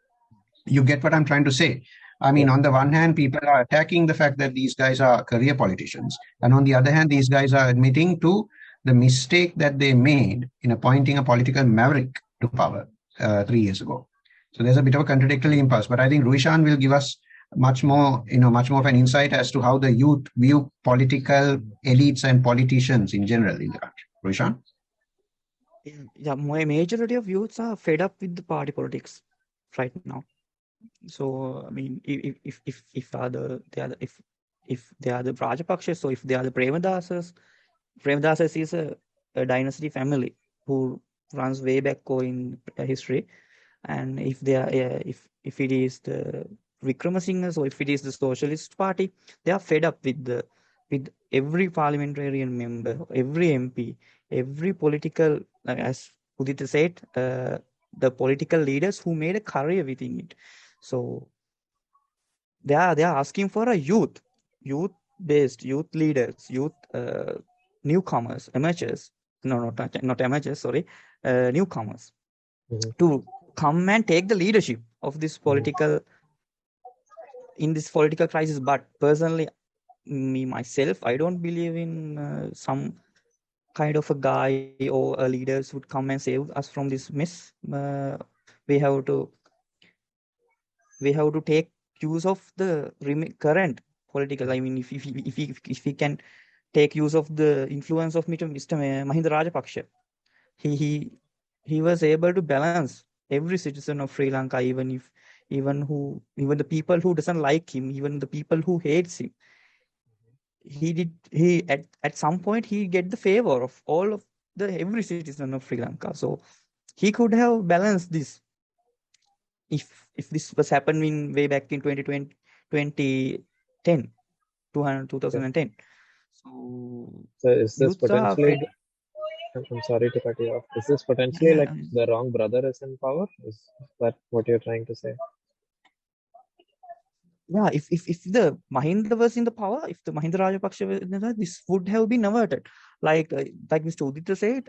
you get what I'm trying to say. I mean, on the one hand, people are attacking the fact that these guys are career politicians. And on the other hand, these guys are admitting to the mistake that they made in appointing a political maverick to power 3 years ago. So there's a bit of a contradictory impulse. But I think Ruwishan will give us much more of an insight as to how the youth view political elites and politicians in general in the country. Ruwishan? Yeah, my majority of youths are fed up with the party politics right now. So I mean, if they are the Rajapakshas, so if they are the Premadasas is a dynasty family who runs way back in history, and if they are if it is the Vikramasinghe, or if it is the Socialist Party, they are fed up with every parliamentarian member, every MP, every political, as Uditha said, the political leaders who made a career within it. So they are asking for a youth leaders, newcomers, amateurs. No, not amateurs. Sorry, newcomers to come and take the leadership of this in this political crisis. But personally, myself, I don't believe in some kind of a guy or a leaders would come and save us from this mess. We have to take use of the current political. I mean, if we can take use of the influence of Mr. Mahinda Rajapaksa. He was able to balance every citizen of Sri Lanka, even the people who doesn't like him, even the people who hates him. At some point he get the favor of all of every citizen of Sri Lanka. So he could have balanced this if this was happening way back in 2010. So is this youths are potentially? afraid. I'm sorry to cut you off. Is this potentially like the wrong brother is in power? Is that what you're trying to say? Yeah, if the Mahinda was in the power, if the Mahinda Rajapaksa was in the power, this would have been averted. Like Mr. Uditha said,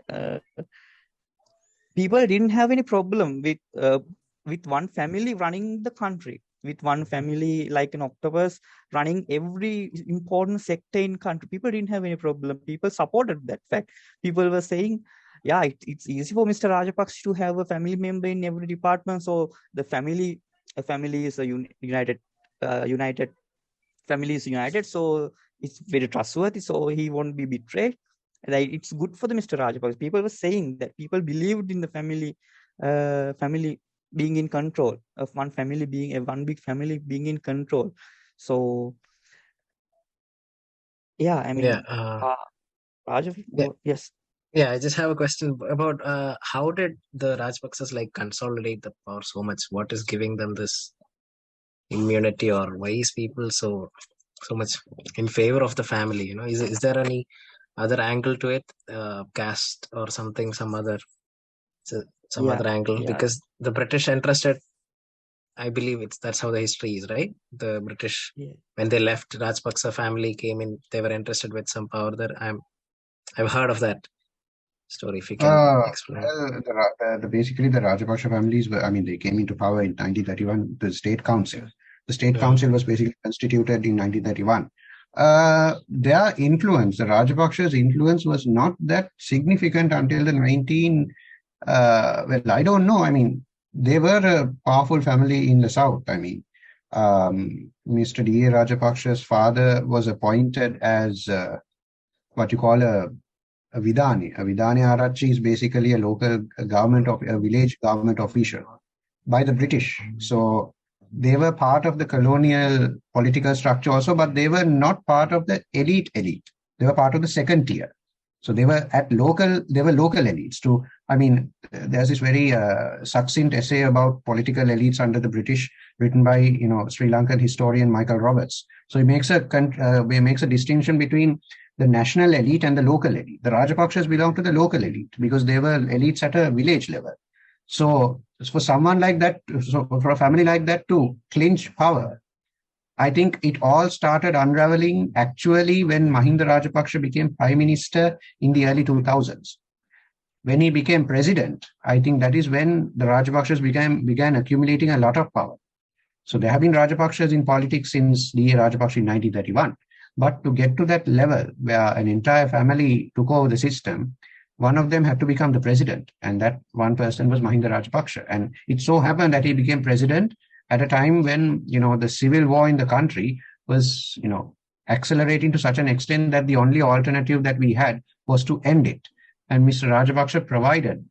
people didn't have any problem with one family running the country, with one family like an octopus running every important sector in country. People didn't have any problem. People supported that fact. People were saying, yeah, it's easy for Mr. Rajapaksa to have a family member in every department. So a family is a united family is united. So it's very trustworthy. So he won't be betrayed. Like, it's good for the Mr. Rajapaksa. People were saying that people believed in the family being in control of one family, being one big family being in control. So yeah, I mean, yes. Yeah, I just have a question about how did the Rajapaksas like consolidate the power so much? What is giving them this immunity, or why is people so much in favor of the family? Is there any other angle to it, caste or something, some other angle? Yeah. Because the British entrusted, I believe that's how the history is, right? The British, when they left, Rajapaksa family came in, they were interested with some power there. I've heard of that story, if you can explain. Basically, the Rajapaksa families they came into power in 1931, the State Council. The State Council was basically constituted in 1931. Their influence, the Rajapaksha's influence, was not that significant until the I don't know. They were a powerful family in the south. Mr. D.A. Rajapaksha's father was appointed as what you call a Vidani. A Vidani Arachi is basically a local government of a village government official by the British. So they were part of the colonial political structure also, but they were not part of the elite. They were part of the second tier. So they were local elites too. There's this very succinct essay about political elites under the British written by, Sri Lankan historian Michael Roberts. So he makes a distinction between the national elite and the local elite. The Rajapaksas belong to the local elite because they were elites at a village level. So for someone like that, for a family like that to clinch power, I think it all started unraveling actually when Mahinda Rajapaksa became Prime Minister in the early 2000s. When he became president, I think that is when the Rajapaksas began accumulating a lot of power. So there have been Rajapaksas in politics since D.A. Rajapaksa in 1931. But to get to that level where an entire family took over the system, one of them had to become the president. And that one person was Mahinda Rajapaksa. And it so happened that he became president at a time when, the civil war in the country was, accelerating to such an extent that the only alternative that we had was to end it. And Mr. Rajapaksa provided,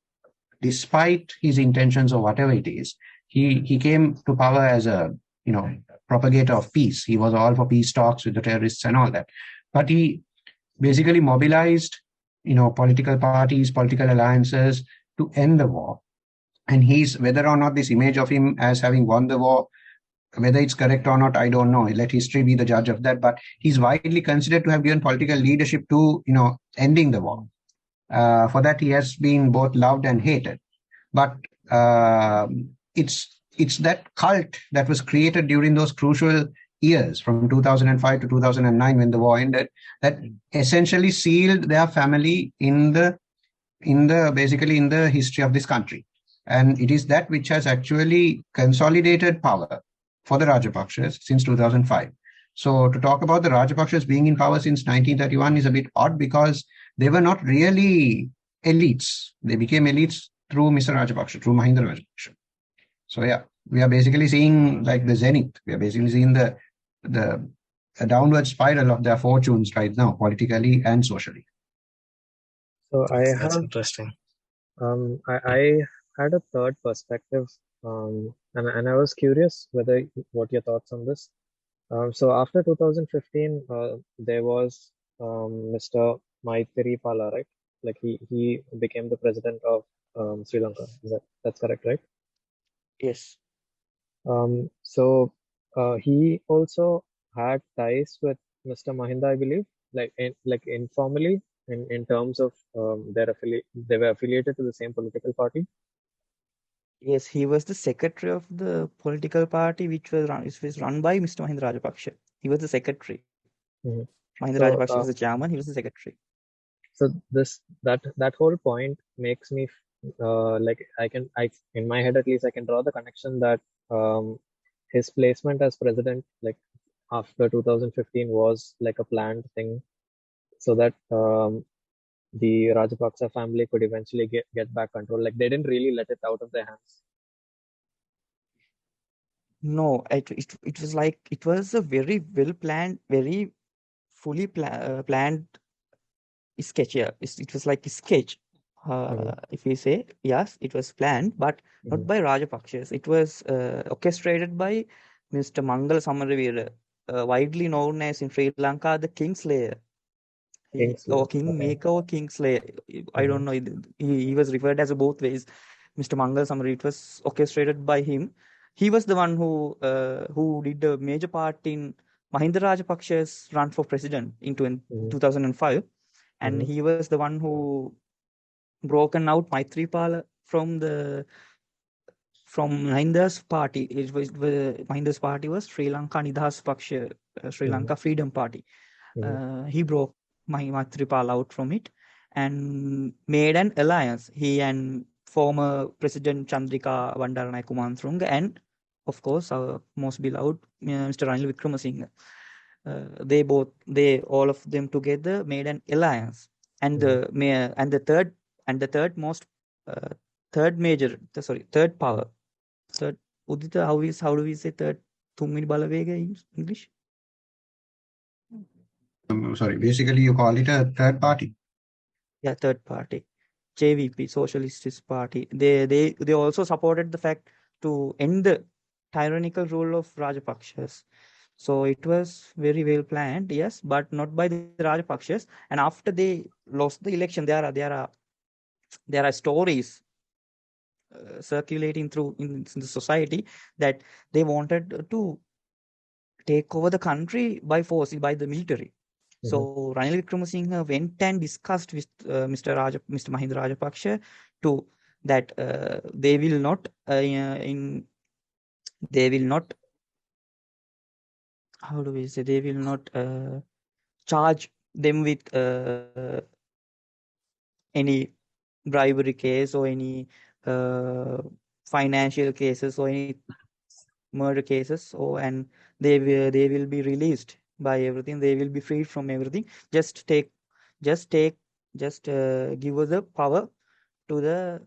despite his intentions or whatever it is, he came to power as a, propagator of peace. He was all for peace talks with the terrorists and all that. But he basically mobilized, political parties, political alliances to end the war. And whether or not this image of him as having won the war, whether it's correct or not, I don't know. Let history be the judge of that. But he's widely considered to have given political leadership to, ending the war. For that, he has been both loved and hated. But it's that cult that was created during those crucial years from 2005 to 2009 when the war ended that essentially sealed their family in the history of this country. And it is that which has actually consolidated power for the Rajapaksas since 2005. So to talk about the Rajapaksas being in power since 1931 is a bit odd because they were not really elites. They became elites through Mr. Rajapaksa, through Mahinda Rajapaksa. So yeah, we are basically seeing like the zenith. We are basically seeing the a downward spiral of their fortunes right now, politically and socially. So That's interesting. I had a third perspective, and I was curious what your thoughts on this. So after 2015, there was Mr. Maithripala, right? Like he became the president of Sri Lanka. That's correct, right? Yes. So he also had ties with Mr. Mahinda, I believe, like informally in terms of they were affiliated to the same political party. Yes, he was the secretary of the political party which was run by Mr. Mahinda Rajapaksa. He was the secretary. Mhm. Mahinda So Rajapaksa was the chairman, he was the secretary. so that whole point makes me like I in my head at least I can draw the connection that his placement as president like after 2015 was like a planned thing so that the Rajapaksa family could eventually get back control. Like they didn't really let it out of their hands. No, it was like it was a very well planned, very fully planned sketch. Yeah, it was like a sketch. If we say yes, it was planned, but not by Rajapaksas. It was orchestrated by Mr. Mangal Samaravira, widely known as in Sri Lanka the Kingslayer. Or Kingmaker or Kingslayer. I don't know. He was referred as both ways. Mr. Mangal Samaravira. It was orchestrated by him. He was the one who did a major part in Mahinda Rajapaksa's run for president in 2005, and he was the one who broken out Maithripala from Mahinda's party. It was Mahinda's party was Sri Lanka Nidahas Paksha, Sri Lanka Freedom Party. He broke Maithripala out from it and made an alliance. He and former President Chandrika Bandaranaike Kumarthunga and of course our most beloved Mr. Ranil Wickremesinghe. They all of them together made an alliance, and the third most third power. Third, Uditha, how do we say third? Thummini Balavega in English? Sorry, basically you call it a third party. Yeah, third party. JVP, Socialist Party. They also supported the fact to end the tyrannical rule of Rajapakshas. So it was very well planned, yes, but not by the Rajapakshas. And after they lost the election, there are stories circulating through in the society that they wanted to take over the country by force, by the military. So Ranil Wickremesinghe went and discussed with Mr. Mahinda Rajapaksa to that they will not how do we say, they will not charge them with any bribery case or any financial cases or any murder cases, and they will be released by everything. They will be freed from everything. Just give us the power to the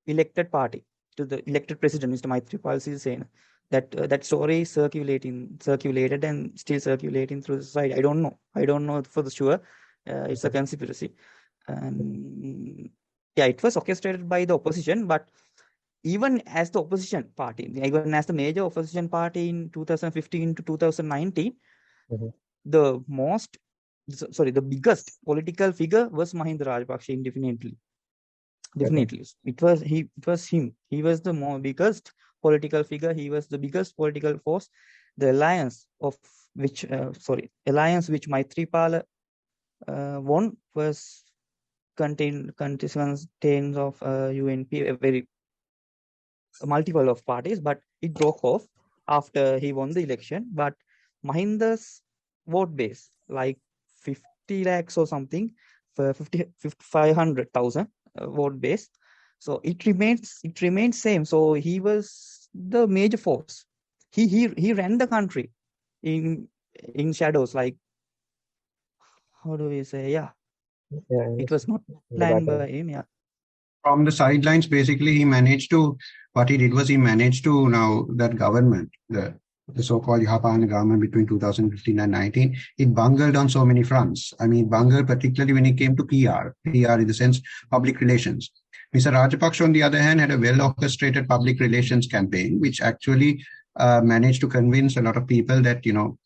elected party, to the elected president, Mr. Maithripala Sirisena. That story is circulated and still circulating through the society. I don't know for the sure. It's a conspiracy. Yeah, it was orchestrated by the opposition, but even as the opposition party, even as the major opposition party in 2015 to 2019, the biggest political figure was Mahinda Rajapaksa, indefinitely. Definitely. It was him. He was the biggest political figure. He was the biggest political force. The alliance which Maithripala won was contains of UNP, a very multiple of parties, but it broke off after he won the election. But Mahinda's vote base, like 50 lakhs or something, 500,000 vote base. So it remains same. So he was the major force. He ran the country in shadows, like, how do we say? Yeah. It was not planned by him. Yeah. From the sidelines, basically, what he did was he managed to now that government, the the so-called Yapana government between 2015 and 19, it bungled on so many fronts. I mean, bungled particularly when it came to PR in the sense public relations. Mr. Rajapaksa, on the other hand, had a well-orchestrated public relations campaign, which actually managed to convince a lot of people that,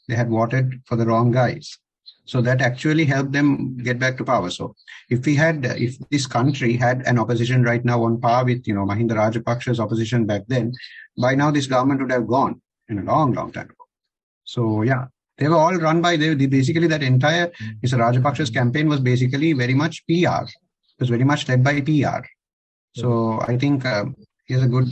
they had voted for the wrong guys. So that actually helped them get back to power. So if this country had an opposition right now on par with, Mahinda Rajapaksa's opposition back then, by now this government would have gone in a long, long time ago. So yeah, they were all run by, basically that entire Mr. Rajapaksa's campaign was basically very much PR. It was very much led by PR. So I think here's a good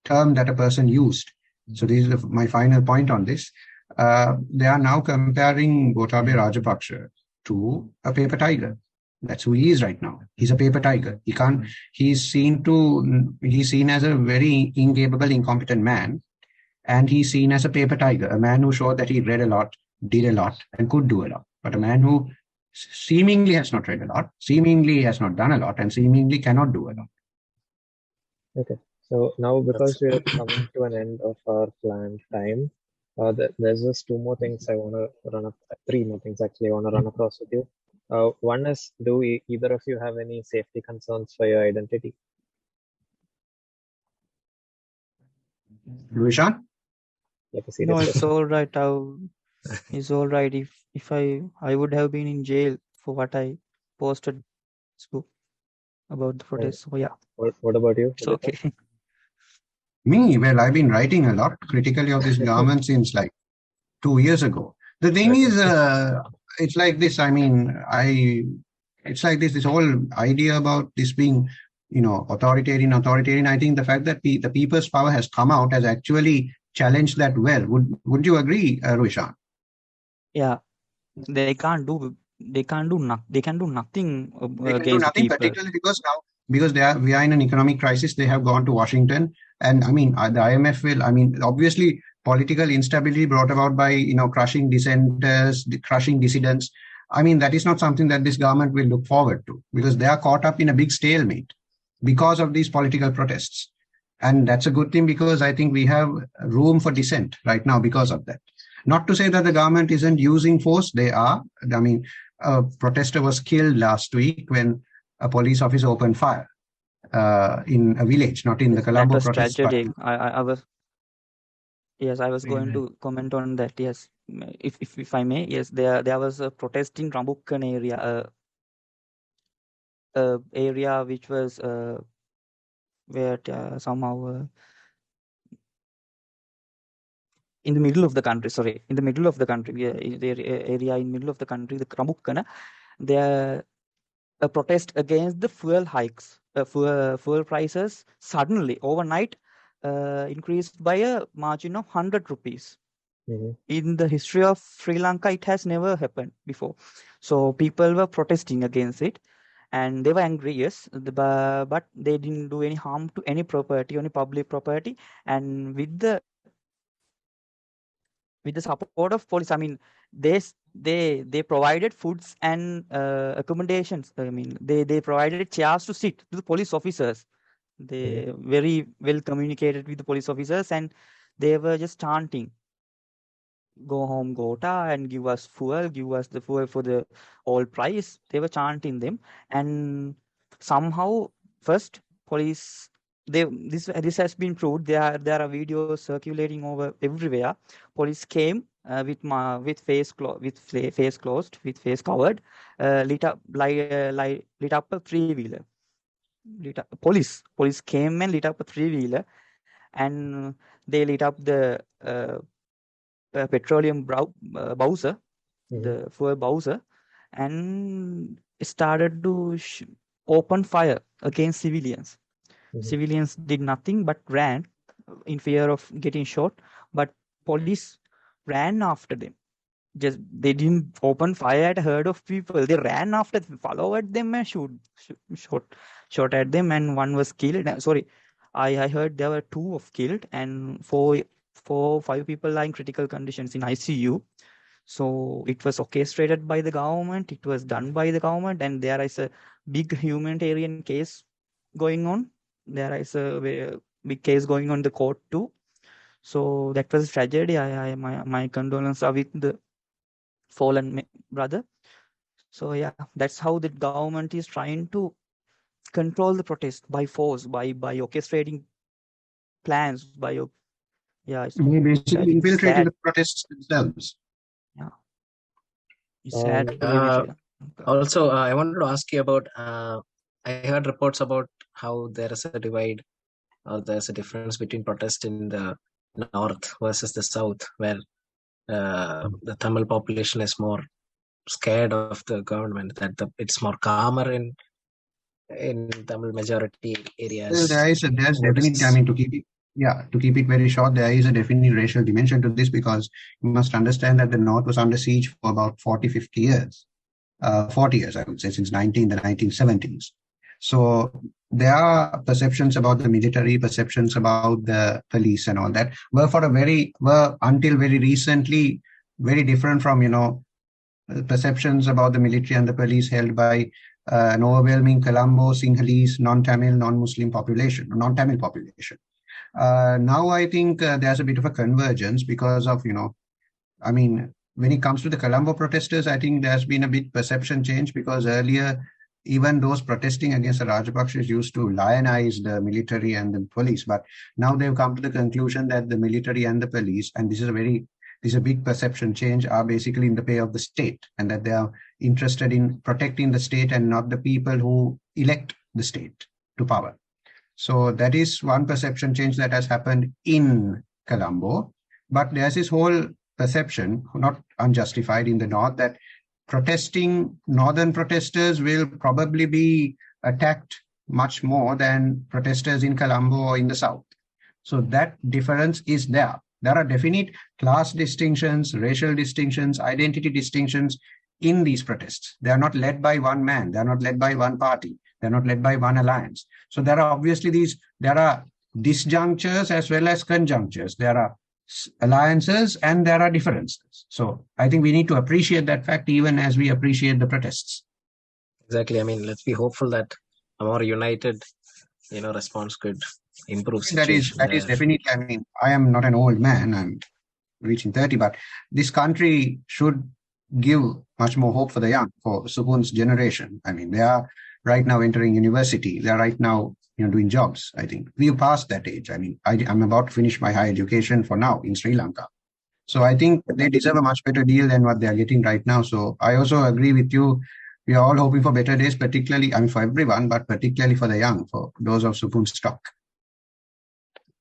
term that a person used. So this is my final point on this. They are now comparing Gotabaya Rajapaksa to a paper tiger. That's who he is right now. He's a paper tiger. He's seen as a very incapable, incompetent man. And he's seen as a paper tiger, a man who showed that he read a lot, did a lot, and could do a lot. But a man who seemingly has not read a lot, seemingly has not done a lot, and seemingly cannot do a lot. Okay. So now, because we're coming to an end of our planned time, there's just three more things I want to run across with you. One is, do either of you have any safety concerns for your identity? Ruwishan? No, it's all right. It's all right. If I would have been in jail for what I posted about the protest. So yeah. What about you? It's okay. Me, well, I've been writing a lot critically of this government since like 2 years ago. The thing is, it's like this. I mean, it's like this whole idea about this being, authoritarian. I think the fact that the people's power has come out has actually challenged that well. Would you agree, Ruwishan? Yeah, they can do nothing against the people. Particularly because we are in an economic crisis. They have gone to Washington, and I mean the IMF will. I mean, obviously, political instability brought about by crushing dissenters, crushing dissidents. I mean, that is not something that this government will look forward to, because they are caught up in a big stalemate because of these political protests. And that's a good thing, because I think we have room for dissent right now because of that. Not to say that the government isn't using force. They are. I mean, a protester was killed last week when a police officer opened fire in a village, not in the Colombo protest. That was tragic. I was going to comment on that. Yes, if I may. Yes, there was a protest in Rambukan area which was where somehow in the middle of the country. Sorry, in the middle of the country. The area in middle of the country, the Rambukan. There a protest against the fuel hikes. Fuel prices suddenly overnight increased by a margin of 100 rupees. In the history of Sri Lanka, it has never happened before. So people were protesting against it, and they were angry, yes, but they didn't do any harm to any property, any public property. And with the support of police, I mean, they provided foods and accommodations. I mean, they provided chairs to sit to the police officers. They very well communicated with the police officers, and they were just chanting, "Go home, Gota, and give us the fuel for the old price." They were chanting them, and somehow first police. This has been proved. There are videos circulating over everywhere. Police came with face closed, with face covered, lit up a three-wheeler. Police came and lit up a three-wheeler, and they lit up the petroleum bowser, the fuel bowser, and started to open fire against civilians. Civilians did nothing but ran in fear of getting shot, but police ran after them. Just they didn't open fire at a herd of people. They ran after them, followed them, and shot at them, and one was killed. Sorry, I heard there were 2 killed, and 5 people are in critical conditions in ICU. So it was orchestrated by the government. It was done by the government, and there is a big humanitarian case going on. There is a big case going on in the court too. So that was a tragedy. My condolences are with the fallen brother. So yeah, that's how the government is trying to control the protest by force, by orchestrating plans, yeah, it's They basically tragic, it's infiltrated sad. the protests themselves. Yeah, it's sad Um, to live in Sri Lanka. Also, I wanted to ask you about. I heard reports about how there is a divide or there's a difference between protest in the north versus the south, where the Tamil population is more scared of the government. That it's more calmer in Tamil majority areas. Well, there's What definitely, I is mean, to keep it very short, there is a definite racial dimension to this, because you must understand that the North was under siege for about 40, 50 years. 40 years, I would say, since the 1970s. So there are perceptions about the military, perceptions about the police and all that were until very recently very different from, perceptions about the military and the police held by an overwhelming Colombo, Sinhalese, non-Tamil, non-Muslim population, non-Tamil population. Now I think there's a bit of a convergence because of, I mean, when it comes to the Colombo protesters, I think there's been a bit perception change, because earlier, even those protesting against the Rajapakshas used to lionize the military and the police. But now they've come to the conclusion that the military and the police, and this is a big perception change, are basically in the pay of the state, and that they are interested in protecting the state and not the people who elect the state to power. So that is one perception change that has happened in Colombo. But there's this whole perception, not unjustified, in the north, that protesting northern protesters will probably be attacked much more than protesters in Colombo or in the south. So that difference is there. There are definite class distinctions, racial distinctions, identity distinctions in these protests. They are not led by one man. They are not led by one party. They're not led by one alliance. So there are obviously there are disjunctures as well as conjunctures. There are alliances and there are differences. So I think we need to appreciate that fact even as we appreciate the protests. exactly? I mean, let's be hopeful that a more united, response could improve situation. That is definitely, I mean, I am not an old man. I'm reaching 30, but this country should give much more hope for the young, for Sukun's generation. I mean, they are right now entering university. They are right now, doing jobs. I think we've passed that age. I mean, I'm about to finish my higher education for now in Sri Lanka. So I think they deserve a much better deal than what they are getting right now. So I also agree with you. We are all hoping for better days, particularly, I mean, for everyone, but particularly for the young, for those of Sukun's stock.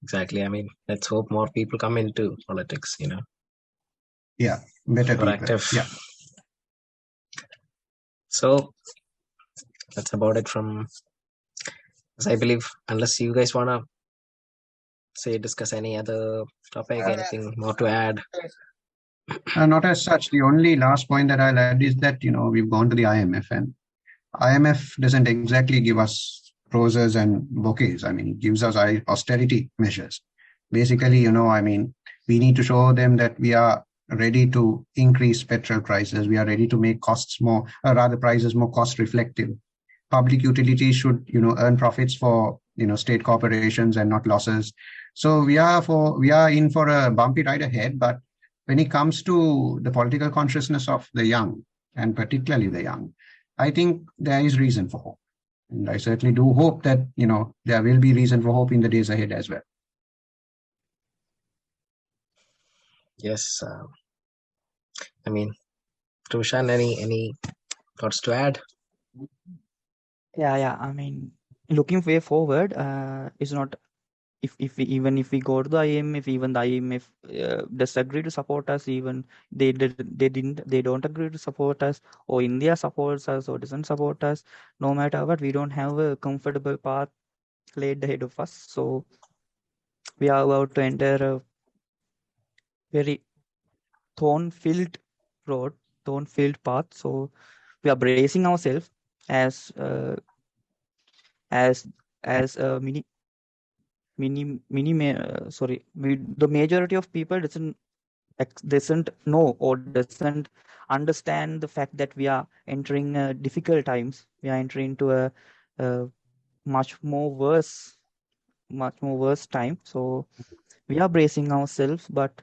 Exactly. I mean, let's hope more people come into politics, Yeah, better people. active. Yeah. So that's about it from us, I believe, unless you guys want to discuss any other topic, anything more to add. Not as such. The only last point that I'll add is that, we've gone to the IMF, and IMF doesn't exactly give us roses and bouquets. I mean, it gives us austerity measures. Basically, I mean, we need to show them that we are ready to increase petrol prices. We are ready to make costs more, or rather prices more cost reflective. Public utilities should, earn profits for, state corporations and not losses. So we are in for a bumpy ride ahead. But when it comes to the political consciousness of the young, and particularly the young, I think there is reason for hope. And I certainly do hope that, there will be reason for hope in the days ahead as well. Yes. I mean, Ruwishan, any thoughts to add? Yeah. I mean, looking way forward, is not if we go to the IMF, even the IMF disagree to support us, even they don't agree to support us, or India supports us or doesn't support us, no matter what, we don't have a comfortable path laid ahead of us. So we are about to enter a very thorn-filled path. So we are bracing ourselves as a the majority of people doesn't know or doesn't understand the fact that we are entering difficult times. We are entering into a much more worse time. So we are bracing ourselves, but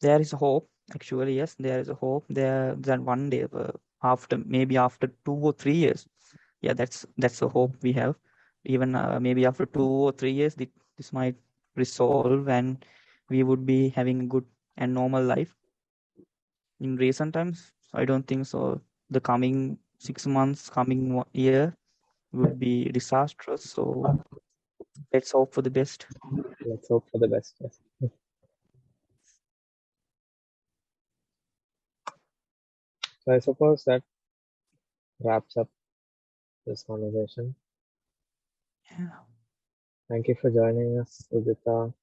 there is hope. Actually, yes, there is a hope. That one day, maybe after 2 or 3 years, yeah, that's a hope we have. Even maybe after 2 or 3 years, this might resolve, and we would be having a good and normal life. In recent times, I don't think so. The coming 6 months, coming year would be disastrous. So let's hope for the best. Let's hope for the best. Yes. So I suppose that wraps up this conversation. Yeah. Thank you for joining us, Uditha.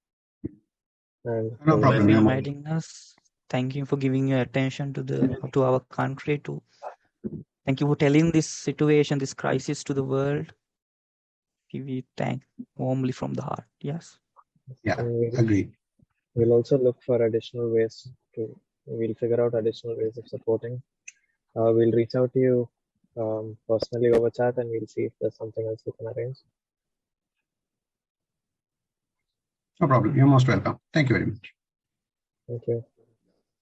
And No problem. For You're inviting us. Thank you for giving your attention to our country. Thank you for telling this situation, this crisis to the world. We thank warmly from the heart. Yes. Yeah, and agreed. we'll also look for additional ways we'll figure out additional ways of supporting. We'll reach out to you personally over chat, and we'll see if there's something else we can arrange. No problem. You're most welcome. Thank you very much. Thank you.